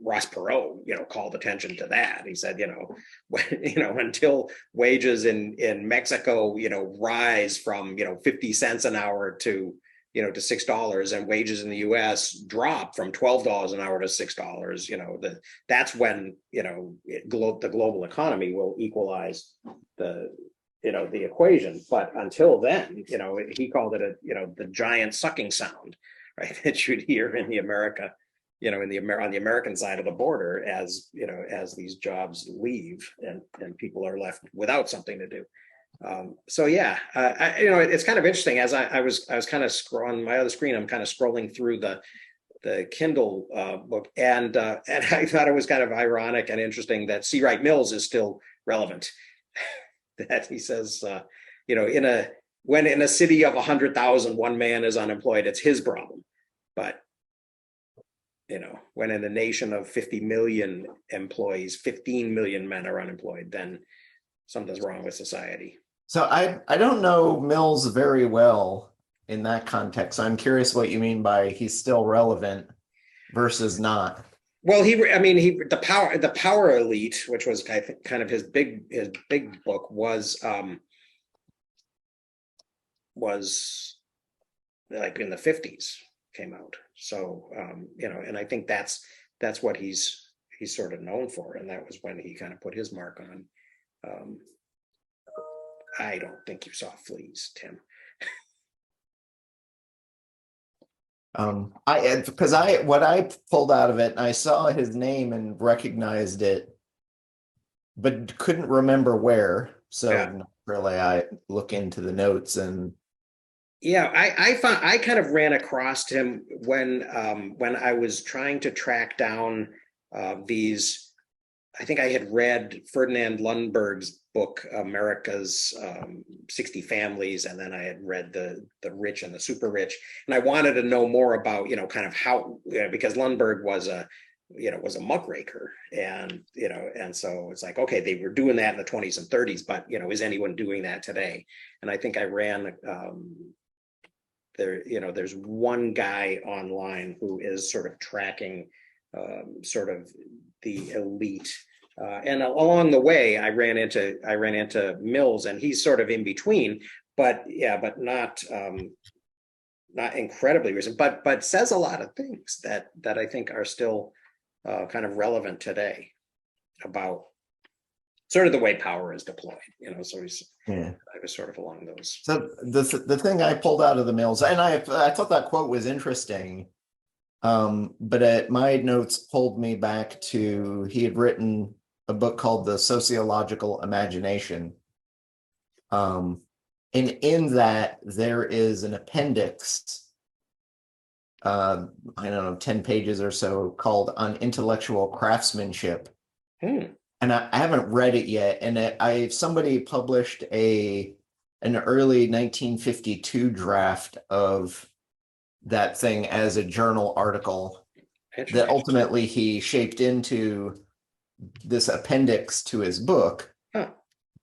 Ross Perot, you know, called attention to that. He said, you know, when, you know, until wages in Mexico, you know, rise from, you know, 50 cents an hour to, you know, to $6, and wages in the US drop from $12 an hour to $6, you know, that's when, you know, the global economy will equalize the, you know, the equation. But until then, you know, he called it you know, the giant sucking sound, right? That you'd hear in the America, you know, on the American side of the border, as, you know, as these jobs leave and people are left without something to do. So yeah, you know, it's kind of interesting. As I was kind of scrolling my other screen, I'm kind of scrolling through the Kindle book, and I thought it was kind of ironic and interesting that C. Wright Mills is still relevant. That he says, you know, when in a city of 100,000, one man is unemployed, it's his problem. But, you know, when in a nation of 50 million employees, 15 million men are unemployed, then something's wrong with society. So I don't know Mills very well in that context. I'm curious what you mean by he's still relevant versus not. Well, the power elite, which was, I think, kind of his big book, was like in the 50s came out. So you know, and I think that's what he's sort of known for, and that was when he kind of put his mark on. I don't think you saw Fleas, Tim. Because what I pulled out of it, and I saw his name and recognized it, but couldn't remember where. So Yeah. really, I look into the notes and Yeah, I kind of ran across him when I was trying to track down these. I think I had read Ferdinand Lundberg's book, America's 60 Families, and then I had read the Rich and the Super Rich, and I wanted to know more about, you know, kind of how, you know, because Lundberg was a muckraker, and, you know, and so it's like, okay, they were doing that in the 20s and 30s, but, you know, is anyone doing that today? And I think I ran there, you know, there's one guy online who is sort of tracking sort of the elite, and along the way I ran into Mills, and he's sort of in between, but yeah, but not incredibly recent, but says a lot of things that I think are still kind of relevant today about sort of the way power is deployed, you know. So I was sort of along those. so the thing I pulled out of the Mills, and I thought that quote was interesting. But my notes pulled me back to, he had written a book called The Sociological Imagination. And in that there is an appendix, I don't know, 10 pages or so, called On Intellectual Craftsmanship. And I haven't read it yet. And somebody published an early 1952 draft of that thing as a journal article that ultimately he shaped into this appendix to his book.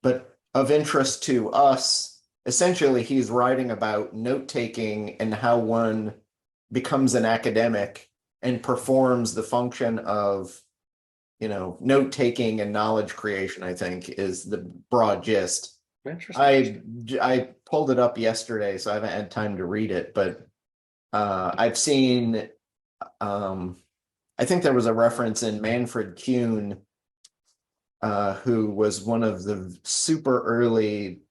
But of interest to us, essentially he's writing about note-taking and how one becomes an academic and performs the function of, you know, note-taking and knowledge creation, I think, is the broad gist. I pulled it up yesterday, so I haven't had time to read it, but I've seen, I think there was a reference in Manfred Kuhn, who was one of the super early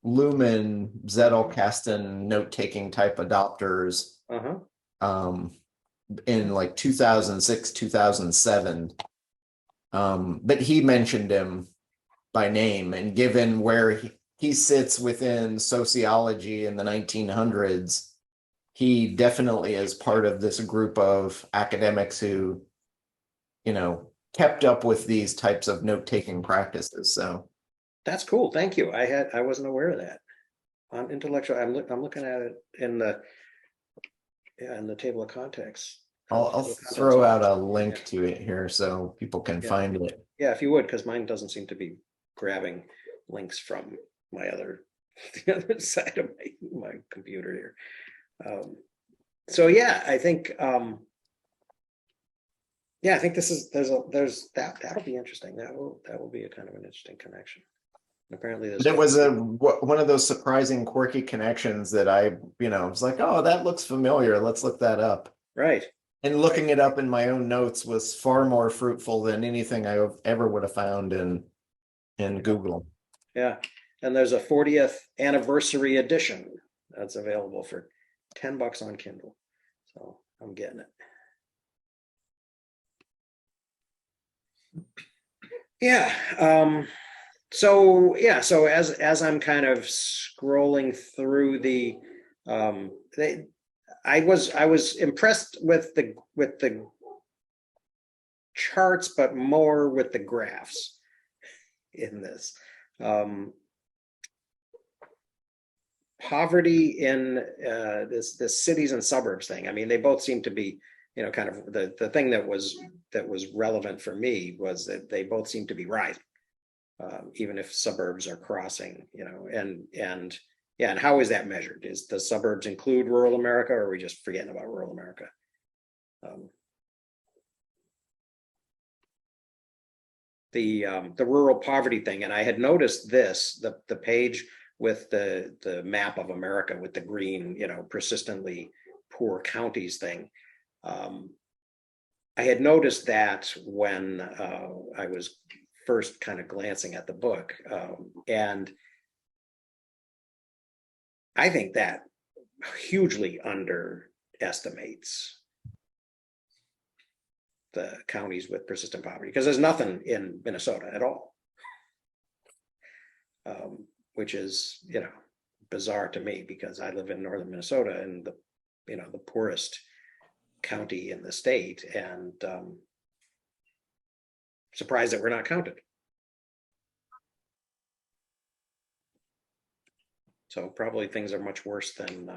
Luhmann, Zettelkasten note-taking type adopters, in like 2006, 2007. But he mentioned him by name, and given where he sits within sociology in the 1900s, he definitely is part of this group of academics who, you know, kept up with these types of note-taking practices. So that's cool. Thank you. I wasn't aware of that. On intellectual, I'm looking at it in the table of contents. I'll throw out a link to it here so people can find it. Yeah, if you would, because mine doesn't seem to be grabbing links from my other the other side of my computer here. So yeah, I think yeah, I think this is there's that'll be interesting. That will be a kind of an interesting connection. Apparently, there's It was one of those surprising, quirky connections that I was like, oh, that looks familiar. Let's look that up. right. And looking it up in my own notes was far more fruitful than anything I ever would have found in Google. Yeah, and there's a 40th anniversary edition that's available for $10 on Kindle. So I'm getting it. Yeah. So yeah. So as I'm kind of scrolling through I was impressed with the charts, but more with the graphs in this. Poverty in this cities and suburbs thing. I mean, they both seem to be, kind of the thing that was relevant for me was that they both seem to be rising, even if suburbs are crossing, and yeah, and how is that measured? Is the suburbs include rural America, or are we just forgetting about rural America? The rural poverty thing, and I had noticed this, the page with the map of America with the green, persistently poor counties thing. I had noticed that when I was first kind of glancing at the book, and I think that hugely underestimates the counties with persistent poverty, because there's nothing in Minnesota at all, which is, bizarre to me, because I live in northern Minnesota, and the poorest county in the state, and surprised that we're not counted. So probably things are much worse than,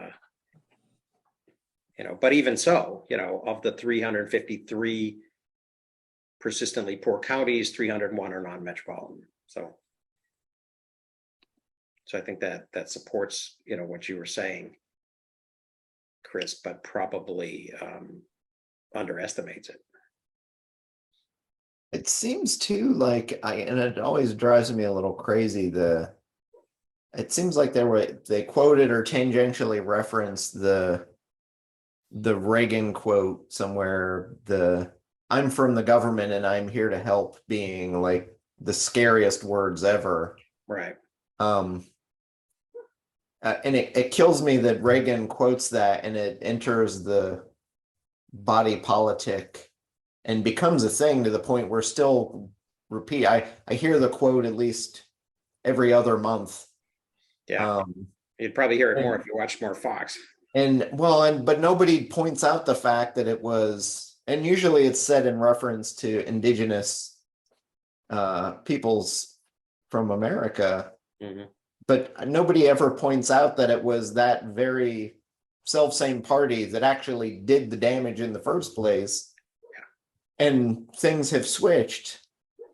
but even so, of the 353 persistently poor counties, 301 are non-metropolitan. So I think that supports, what you were saying, Chris, but probably underestimates it. It seems too like and it always drives me a little crazy. It seems like they quoted or tangentially referenced the Reagan quote somewhere, I'm from the government and I'm here to help, being like the scariest words ever. Right. And it kills me that Reagan quotes that and it enters the body politic and becomes a thing to the point where still repeat. I hear the quote at least every other month. Yeah. You'd probably hear it more if you watched more Fox. But nobody points out the fact that it was, and usually it's said in reference to indigenous peoples from America, but nobody ever points out that it was that very self-same party that actually did the damage in the first place. Yeah. And things have switched.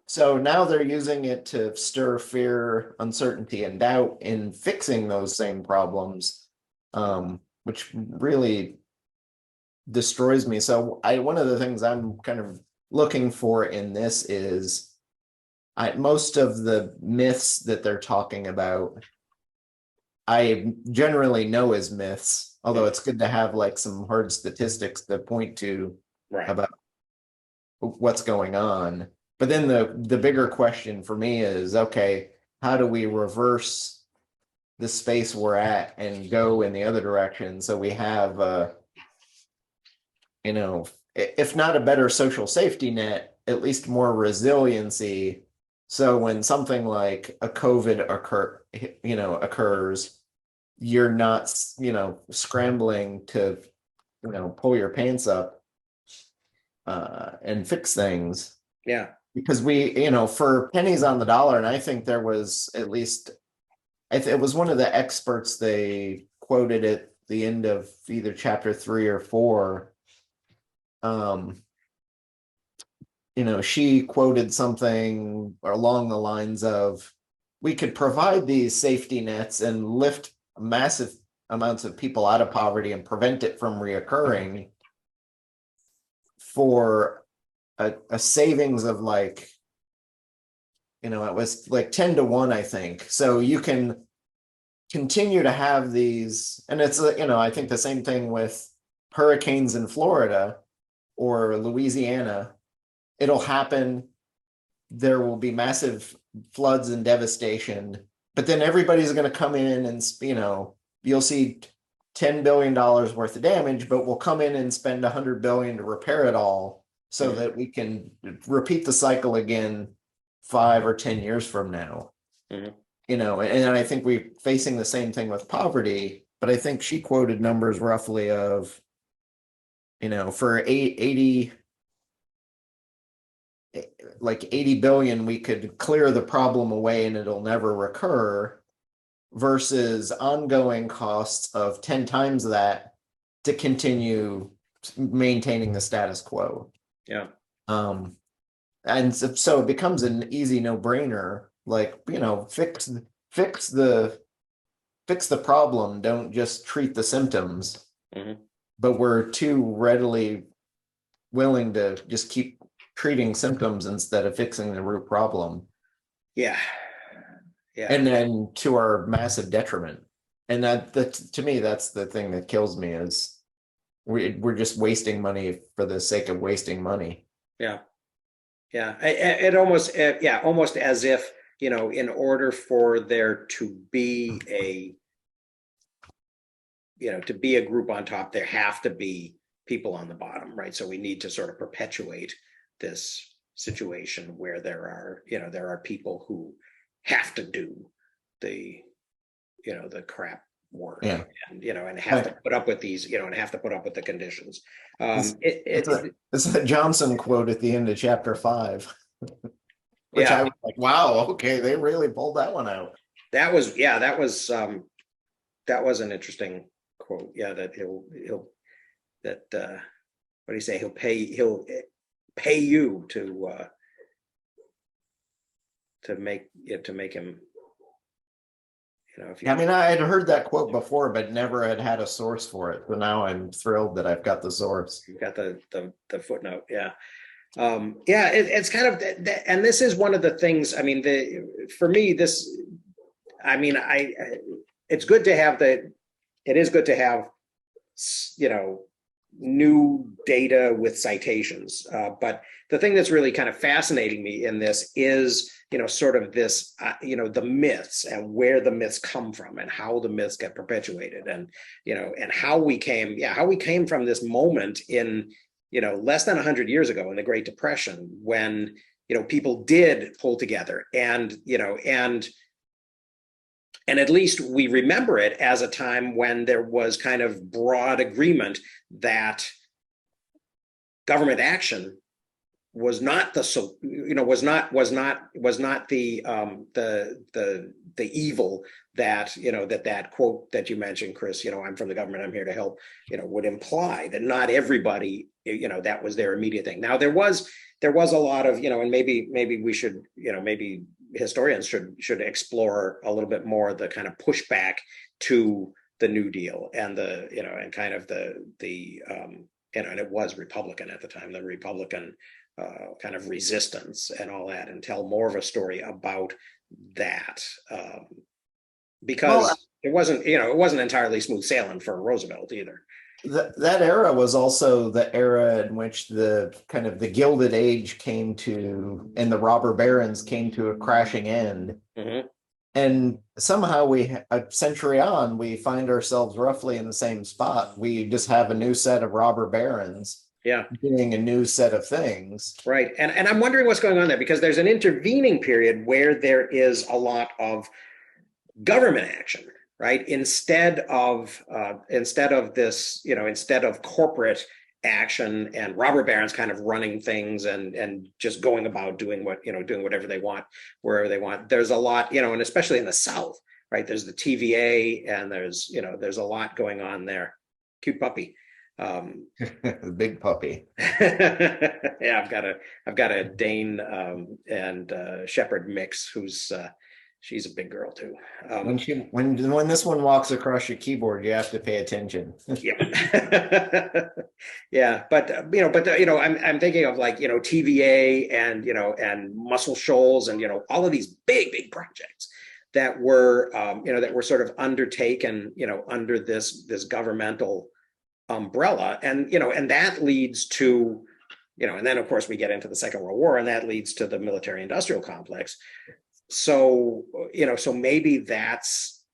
So now they're using it to stir fear, uncertainty, and doubt in fixing those same problems, which really destroys me. So one of the things I'm kind of looking for in this is most of the myths that they're talking about, I generally know as myths, although it's good to have like some hard statistics to point to about what's going on. But then the bigger question for me is, okay, how do we reverse the space we're at and go in the other direction, so we have if not a better social safety net, at least more resiliency, so when something like a COVID occurs, you're not scrambling to pull your pants up and fix things. Yeah. Because we, for pennies on the dollar, and I think there was at least, it was one of the experts they quoted at the end of either chapter 3 or 4. She quoted something along the lines of, we could provide these safety nets and lift massive amounts of people out of poverty and prevent it from reoccurring for a savings of like, it was like 10 to 1, I think. So you can continue to have these, and it's, I think the same thing with hurricanes in Florida or Louisiana. It'll happen. There will be massive floods and devastation, but then everybody's going to come in and, you'll see $10 billion worth of damage, but we'll come in and spend $100 billion to repair it all so that we can repeat the cycle again 5 or 10 years from now. And I think we're facing the same thing with poverty, but I think she quoted numbers roughly of, for 80 billion, we could clear the problem away and it'll never recur, versus ongoing costs of 10 times that to continue maintaining the status quo. Yeah. And so it becomes an easy no-brainer, like, fix the problem, don't just treat the symptoms. But we're too readily willing to just keep treating symptoms instead of fixing the root problem. Yeah. And then to our massive detriment. And that to me, that's the thing that kills me, is we're just wasting money for the sake of wasting money. Yeah. It almost, almost as if, in order for there to be to be a group on top, there have to be people on the bottom, right? So we need to sort of perpetuate this situation where there are people who have to do the crap work, and have to put up with these, and have to put up with the conditions. It's a Johnson quote at the end of chapter 5, which I was like, wow, okay, they really pulled that one out. That was an interesting quote. Yeah, that what do you say? He'll pay you to make him. I mean, I had heard that quote before, but never had a source for it. So now I'm thrilled that I've got the source. You've got the footnote. Yeah. It's kind of, and this is one of the things, I mean, for me, this, I mean, it's good to have it is good to have, new data with citations. But the thing that's really kind of fascinating me in this is, sort of this, the myths and where the myths come from and how the myths get perpetuated, and, and how we came from this moment in, less than 100 years ago in the Great Depression, when, people did pull together and at least we remember it as a time when there was kind of broad agreement that government action was not the evil that, that quote that you mentioned, Chris, I'm from the government, I'm here to help, would imply that not everybody, that was their immediate thing. Now there was a lot of, and maybe we should, maybe historians should explore a little bit more the kind of pushback to the New Deal and the, and kind of the and it was Republican at the time, the Republican kind of resistance and all that, and tell more of a story about that, because it wasn't entirely smooth sailing for Roosevelt either. That era was also the era in which the kind of the Gilded Age came to, and the robber barons came to a crashing end. And somehow a century on, we find ourselves roughly in the same spot. We just have a new set of robber barons doing a new set of things. Right. And I'm wondering what's going on there, because there's an intervening period where there is a lot of government action, right? Instead of this, instead of corporate action and robber barons kind of running things and just going about doing whatever they want, wherever they want. There's a lot, and especially in the South, right? There's the TVA and there's a lot going on there. Cute puppy. The big puppy. Yeah, I've got a Dane and Shepherd mix who's she's a big girl too. When this one walks across your keyboard, you have to pay attention. Yeah. Yeah, but I'm thinking of like, TVA and and Muscle Shoals and all of these big projects that were that were sort of undertaken under this governmental umbrella, and that leads to and then of course we get into the Second World War, and that leads to the military industrial complex. So so maybe that's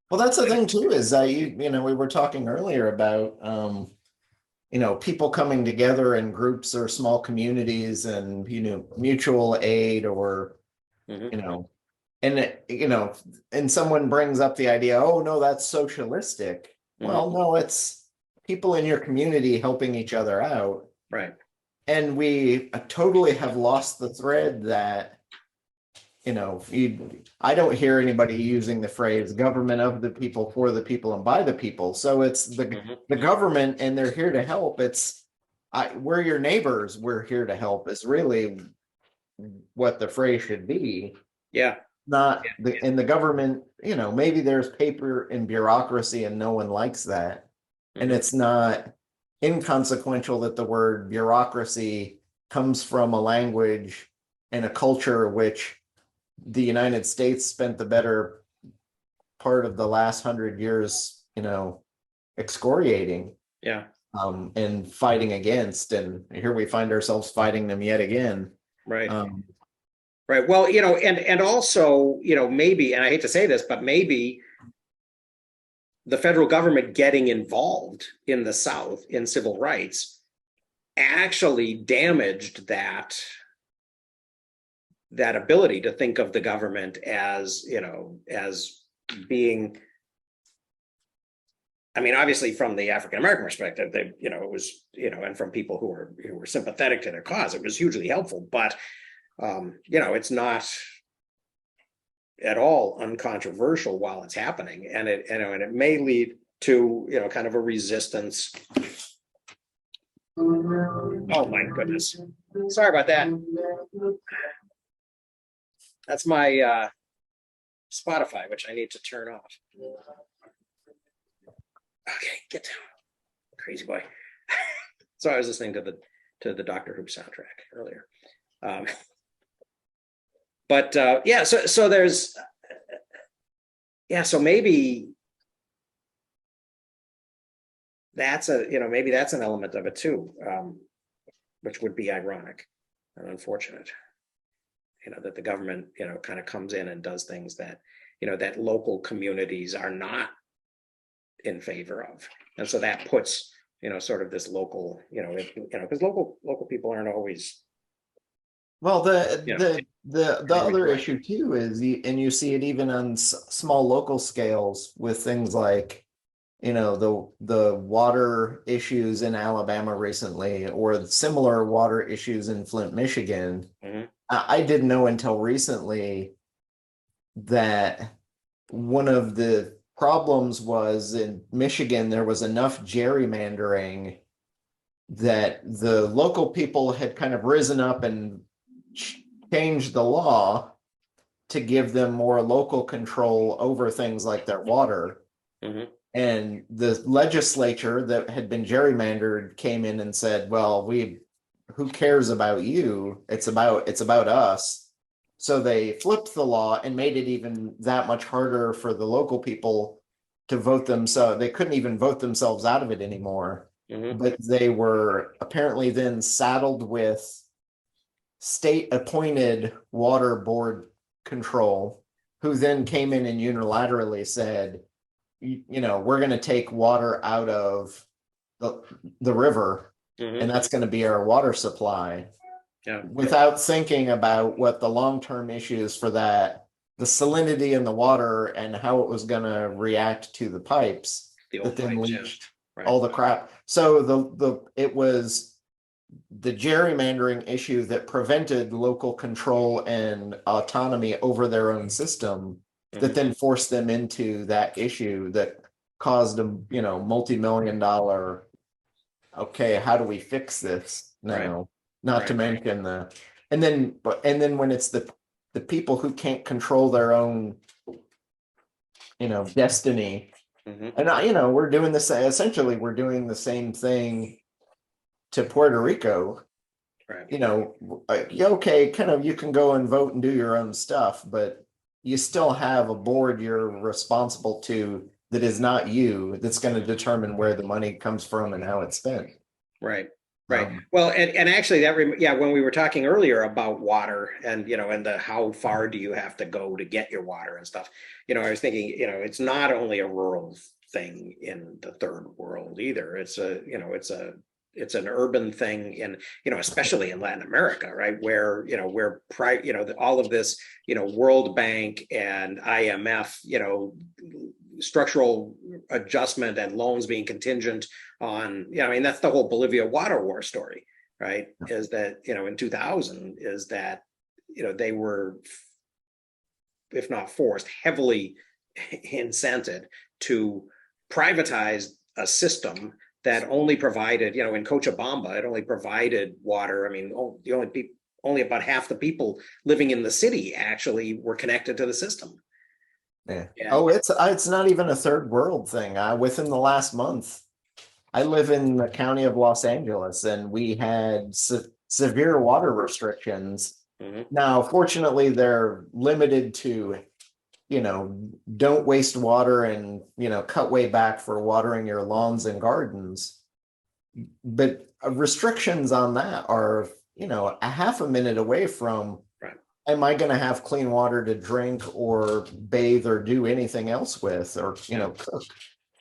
Well, that's the thing too, is that we were talking earlier about people coming together in groups or small communities and mutual aid, or mhm. and someone brings up the idea, oh no, that's socialistic. Well, no, it's people in your community helping each other out. Right. And we totally have lost the thread that I don't hear anybody using the phrase government of the people, for the people, and by the people. So it's the government, and they're here to help. We're your neighbors, we're here to help, is really what the phrase should be. Yeah. Not in the government, maybe there's paper and bureaucracy and no one likes that. And it's not inconsequential that the word bureaucracy comes from a language and a culture which the United States spent the better part of the last 100 years, excoriating. Yeah. And fighting against, and here we find ourselves fighting them yet again. Right. Right. Well, and also, maybe, and I hate to say this, but maybe the federal government getting involved in the South in civil rights actually damaged that ability to think of the government as, as being, I mean, obviously from the African-American perspective, it was, and from people who were sympathetic to their cause, it was hugely helpful, but it's not at all uncontroversial while it's happening, and it may lead to kind of a resistance. Oh my goodness, sorry about that. That's my Spotify, which I need to turn off. Okay, get down, crazy boy. So I was listening to the Doctor Who soundtrack earlier. But yeah, so there's so maybe that's maybe that's an element of it too, which would be ironic and unfortunate, that the government kind of comes in and does things that that local communities are not in favor of, and so that puts sort of this local because local people aren't always. Well, the other issue too is, and you see it even on small local scales with things like, the water issues in Alabama recently, or similar water issues in Flint, Michigan. I didn't know until recently that one of the problems was in Michigan, there was enough gerrymandering that the local people had kind of risen up and changed the law to give them more local control over things like their water. And the legislature that had been gerrymandered came in and said, well, who cares about you? It's about us. So they flipped the law and made it even that much harder for the local people to vote themselves. They couldn't even vote themselves out of it anymore. But they were apparently then saddled with state appointed water board control, who then came in and unilaterally said, we're going to take water out of the river, and that's going to be our water supply. Without thinking about what the long-term issues for that, the salinity in the water and how it was going to react to the pipes that then leached all the crap. So it was the gerrymandering issue that prevented local control and autonomy over their own system that then forced them into that issue that caused them, multi-million-dollar, okay, how do we fix this now? Not to mention and then when it's the the people who can't control their own, destiny. Mhm. And we're doing this, essentially we're doing the same thing to Puerto Rico. Right. Okay, kind of, you can go and vote and do your own stuff, but you still have a board you're responsible to that is not you, that's going to determine where the money comes from and how it's spent. Right. Right. Um, Well, and actually when we were talking earlier about water and, and the how far do you have to go to get your water and stuff, I was thinking, it's not only a rural thing in the third world either. It's it's an urban thing in, especially in Latin America, right? Where, all of this, World Bank and IMF, structural adjustment and loans being contingent on, that's the whole Bolivia water war story, right? Is that, in 2000 is that, they were, if not forced, heavily incented to privatize a system that only provided, in Cochabamba, it only provided water. I mean, only about half the people living in the city actually were connected to the system. yeah. Yeah. Oh, it's not even a third world thing. Within the last month, I live in the county of Los Angeles, and we had severe water restrictions. Mhm. Now, fortunately, they're limited to, don't waste water and, cut way back for watering your lawns and gardens. But restrictions on that are, a half a minute away from, Right. am I going to have clean water to drink or bathe or do anything else with, or, cook?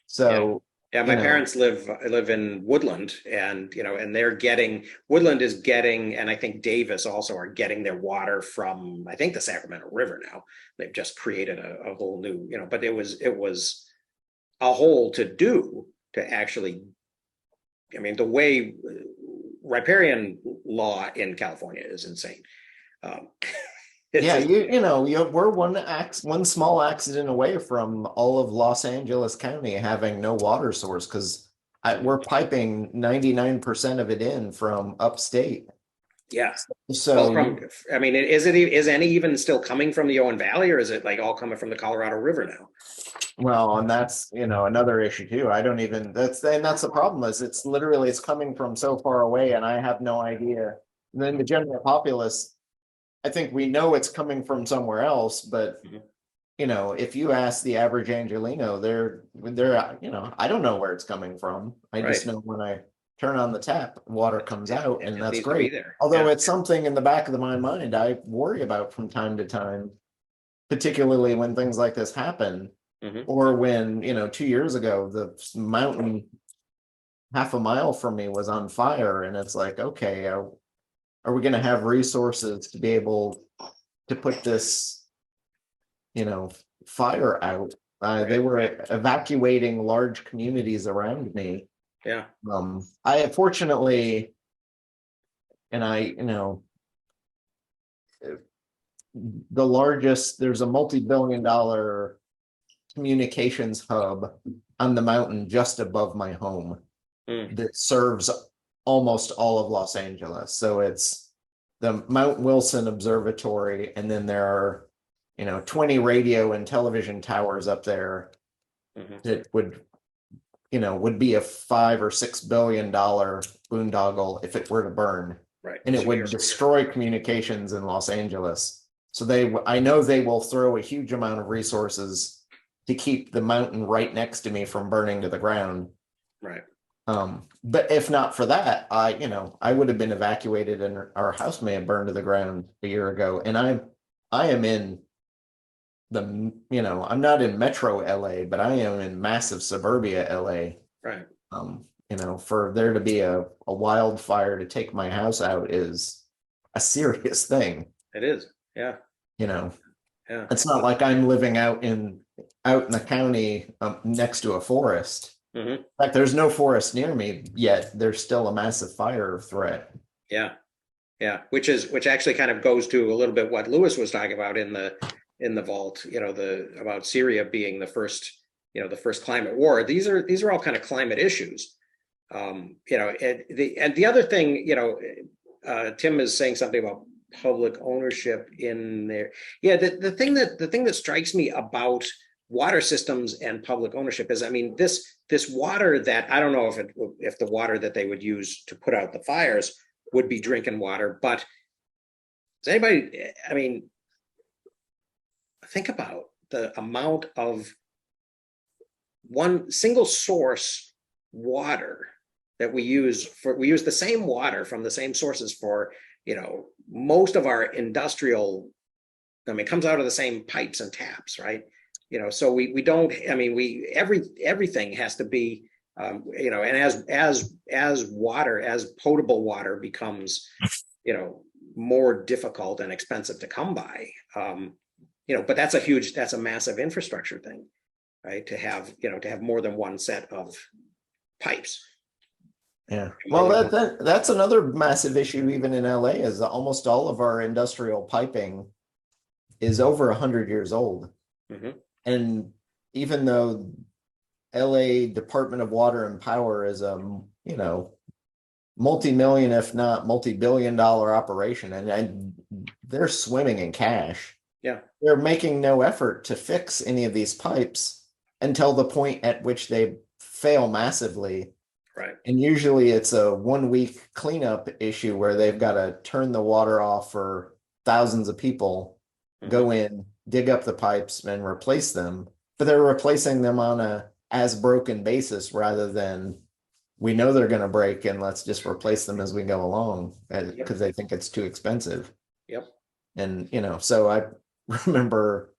So, Yeah, my parents live in Woodland, and and Woodland is getting, and I think Davis also are getting their water from, I think, the Sacramento River now. They've just created a whole new, but it was a whole to do to actually, the way riparian law in California is insane. Um, yeah, just- we're one small accident away from all of Los Angeles County having no water source, because we're piping 99% of it in from upstate. yeah. So Well, is any even still coming from the Owen Valley, or is it like all coming from the Colorado River now? well, and that's another issue too. I don't even that's the problem, is it's coming from so far away, and I have no idea. And then the general populace, I think we know it's coming from somewhere else, but Mhm. if you ask the average Angelino, they're I don't know where it's coming from. I just Right. know when I turn on the tap, water comes out, It and just that's needs to be great. there. Although Yeah. it's something in the back of my mind I worry about from time to time, particularly when things like this happen, Mhm. or when 2 years ago the mountain half a mile from me was on fire, and it's like, okay, are we going to have resources to be able to put this fire out? They were evacuating large communities around me. Yeah. I fortunately, and there's a multi-billion-dollar communications hub on the mountain just above my home Mm. that serves almost all of Los Angeles. So it's the Mount Wilson Observatory, and then there are 20 radio and television towers up there Mhm. that would be a $5 or $6 billion boondoggle if it were to burn, Right. and it So would you're- destroy communications in Los Angeles. So I know they will throw a huge amount of resources to keep the mountain right next to me from burning to the ground. Right. But if not for that, I would have been evacuated, and our house may have burned to the ground a year ago. And I am in I'm not in metro LA, but I am in massive suburbia LA. Right. For there to be a wildfire to take my house out is a serious thing. It is. Yeah. Yeah. It's not like I'm living out in the county next to a forest. Mhm. In fact, there's no forest near me yet. There's still a massive fire threat. Yeah. Yeah. Which actually kind of goes to a little bit what Lewis was talking about in the vault, about Syria being the first climate war. These are all kind of climate issues. And the other thing, Tim is saying something about public ownership in there. Yeah, the thing that strikes me about water systems and public ownership is, I mean, this water that, I don't know if the water that they would use to put out the fires would be drinking water, but does anybody, I mean, think about the amount of one single source water that we use the same water from the same sources for, most of our industrial, I mean, it comes out of the same pipes and taps, right? So we don't, I mean, everything has to be, and as water, as potable water becomes, more difficult and expensive to come by, but that's a massive infrastructure thing, right? To have more than one set of pipes. Yeah. Well, that's another massive issue even in LA is that almost all of our industrial piping is over 100 years old. Mm-hmm. And even though LA Department of Water and Power is a, multi-million, if not multi-billion-dollar operation, and they're swimming in cash. Yeah. They're making no effort to fix any of these pipes until the point at which they fail massively. Right. And usually it's a 1 week cleanup issue where they've got to turn the water off for thousands of people, go in, dig up the pipes and replace them. But they're replacing them on a as broken basis rather than we know they're going to break and let's just replace them as we go along because they think it's too expensive. Yep. And, so I remember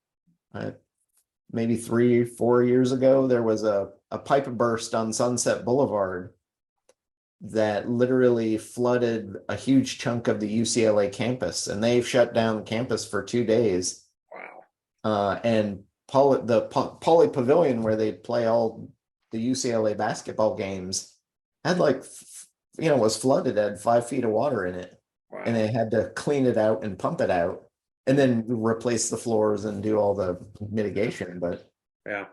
maybe 3-4 years ago, there was a pipe burst on Sunset Boulevard that literally flooded a huge chunk of the UCLA campus, and they've shut down campus for 2 days. Wow. And the Poly Pavilion where they play all the UCLA basketball games had was flooded, had 5 feet of water in it. Wow. And they had to clean it out and pump it out and then replace the floors and do all the mitigation. But yeah,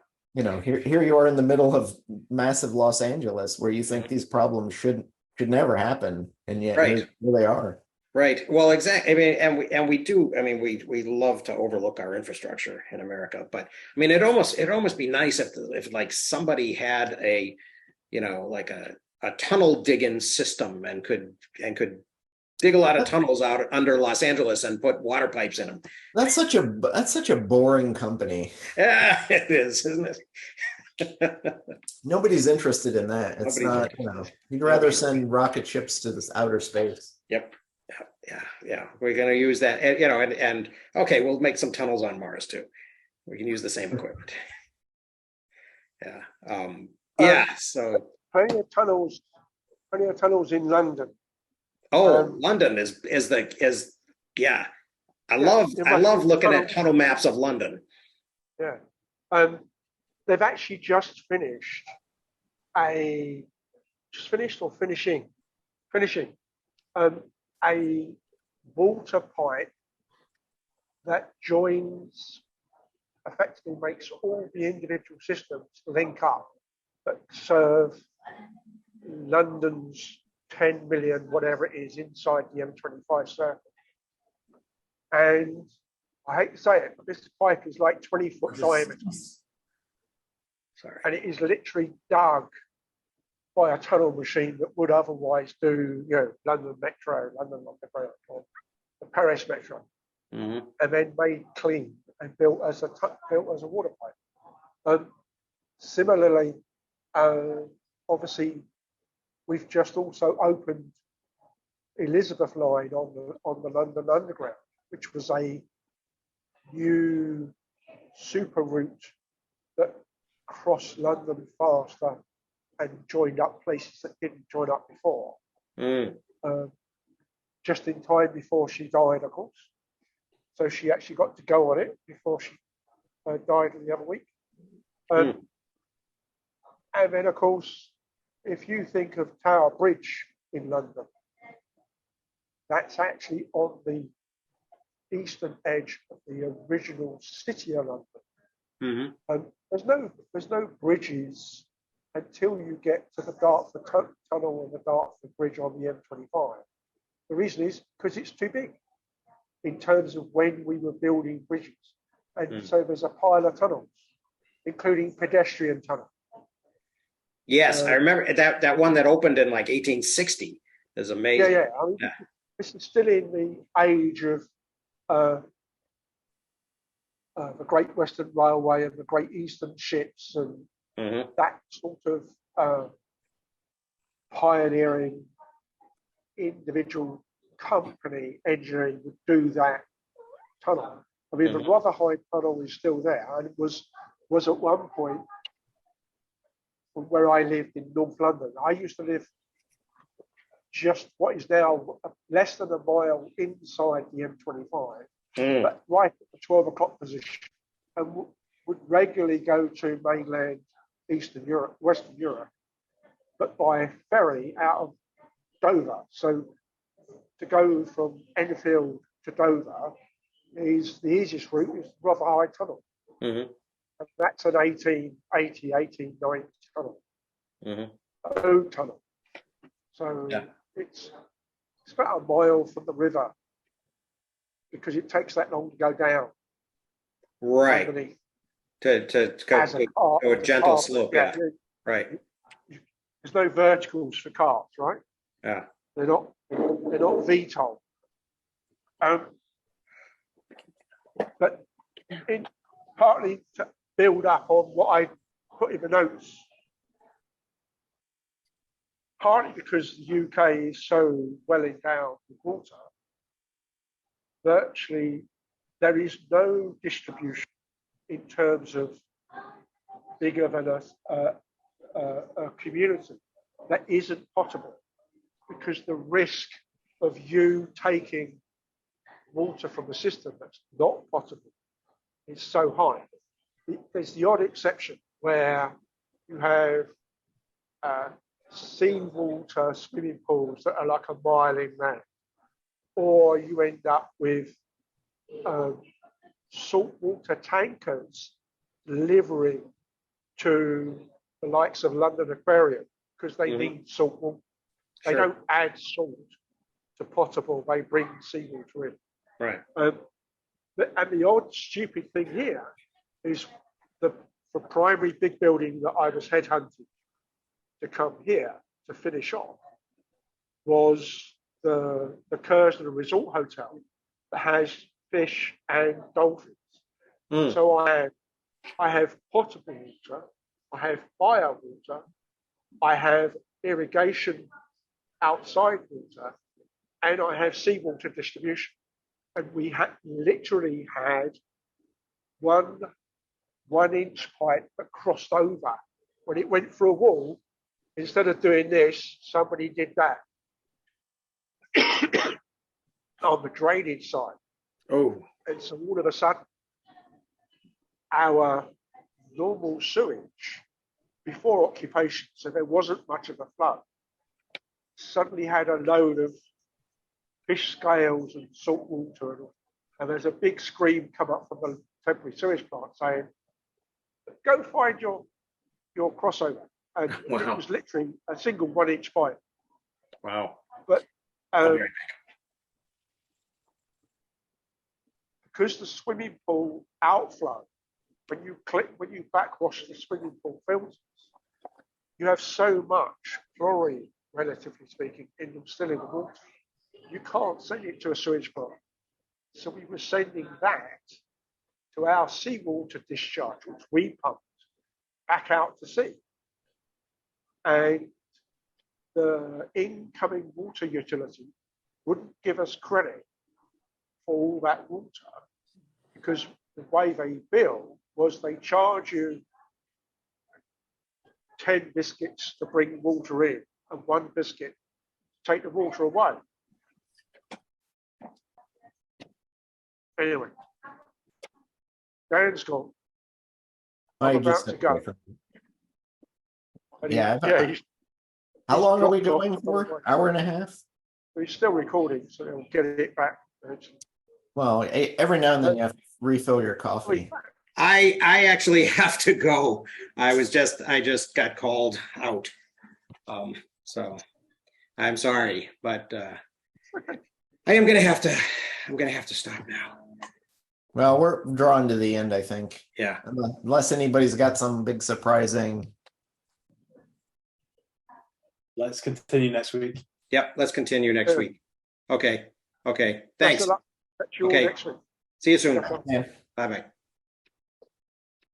here you are in the middle of massive Los Angeles where you think these problems should never happen, and yet here they are. Right. Well, exactly. I mean, and we do. I mean, we love to overlook our infrastructure in America, but I mean, it'd almost be nice if like somebody had a tunnel digging system and could dig a lot of tunnels out under Los Angeles and put water pipes in them. That's such a boring company. Yeah, it is, isn't it? Nobody's interested in that. It's not, you'd rather send rocket ships to this outer space. Yep. Yeah. We're going to use that, and okay, we'll make some tunnels on Mars too. We can use the same equipment. Yeah. So plenty of tunnels in London. London is yeah. I love looking at tunnel maps of London. Yeah. They've actually just finished finishing a water pipe that effectively makes all the individual systems link up that serve London's 10 million, whatever it is, inside the M25 circle. And I hate to say it, but this pipe is like 20-foot diameter. Sorry. And it is literally dug by a tunnel machine that would otherwise do, London Metro, London Underground, or the Paris Metro, and then made clean and built as a water pipe. Similarly, obviously, we've just also opened Elizabeth Line on the London Underground, which was a new super route that crossed London faster and joined up places that didn't join up before. Just in time before she died, of course. So she actually got to go on it before she died the other week. And then, of course, if you think of Tower Bridge in London, that's actually on the eastern edge of the original city of London. There's no bridges until you get to the Dartford Tunnel and the Dartford Bridge on the M25. The reason is because it's too big. in terms of when we were building bridges. And so there's a pile of tunnels, including pedestrian tunnel. Yes, I remember that one that opened in like 1860 is amazing. Yeah. I mean, this is still in the age of the Great Western Railway and the Great Eastern ships and that sort of pioneering individual company engineering would do that tunnel. I mean, the Rotherhithe tunnel is still there, and it was at one point where I lived in North London. I used to live just what is now less than a mile inside the M25, but right at the 12 o'clock position, and would regularly go to mainland Eastern Europe, Western Europe, but by ferry out of Dover. So to go from Enfield to Dover is the easiest route, is Rotherhithe Tunnel. And that's an 1880, 1890 tunnel. Old tunnel. So it's about a mile from the river because it takes that long to go down. Right. Underneath. To go a gentle slope. Yeah. Right. There's no verticals for cars, right? Yeah. They're not VTOL. But partly to build up on what I put in the notes, partly because the UK is so well endowed with water, virtually there is no distribution in terms of bigger than a community that isn't potable, because the risk of you taking water from a system that's not potable is so high. There's the odd exception where you have seawater swimming pools that are like a mile inland, or you end up with saltwater tankers delivering to the likes of London Aquarium because they need salt water. They don't add salt to potable, they bring seawater in. Right. And the odd stupid thing here is the primary big building that I was headhunted to come here to finish off was the Curzon Resort Hotel that has fish and dolphins. So I have potable water, I have fire water, I have irrigation outside water, and I have seawater distribution. And we literally had one 1-inch pipe that crossed over. When it went through a wall, instead of doing this, somebody did that on the drainage side. Oh. And so all of a sudden, our normal sewage before occupation, so there wasn't much of a flow, suddenly had a load of fish scales and salt water, and there's a big scream come up from the temporary sewage plant saying, "Go find your crossover." And it was literally a single 1-inch pipe. Wow. But because the swimming pool outflow, when you backwash the swimming pool filters, you have so much chlorine, relatively speaking, in them still in the water. You can't send it to a sewage plant. So we were sending that to our seawater discharge, which we pumped back out to sea. And the incoming water utility wouldn't give us credit for all that water, because the way they bill was they charge you 10 biscuits to bring water in and 1 biscuit to take the water away. Anyway, Dan's gone. I'm about to go. Yeah. He's How long are we dropped off going for? Hour and a half? He's still recording, so he'll get it back. Well, every now and then you have to refill your coffee. I actually have to go. I just got called out. So I'm sorry, but I'm gonna have to stop now. Well, we're drawing to the end, I think. Yeah. Unless anybody's got some big surprising. Let's continue next week. Yep. Let's continue next Yeah. week. Okay. Okay. Best Thanks. of luck. Catch you all Okay. next week. See you soon. Okay. Yeah. Bye bye.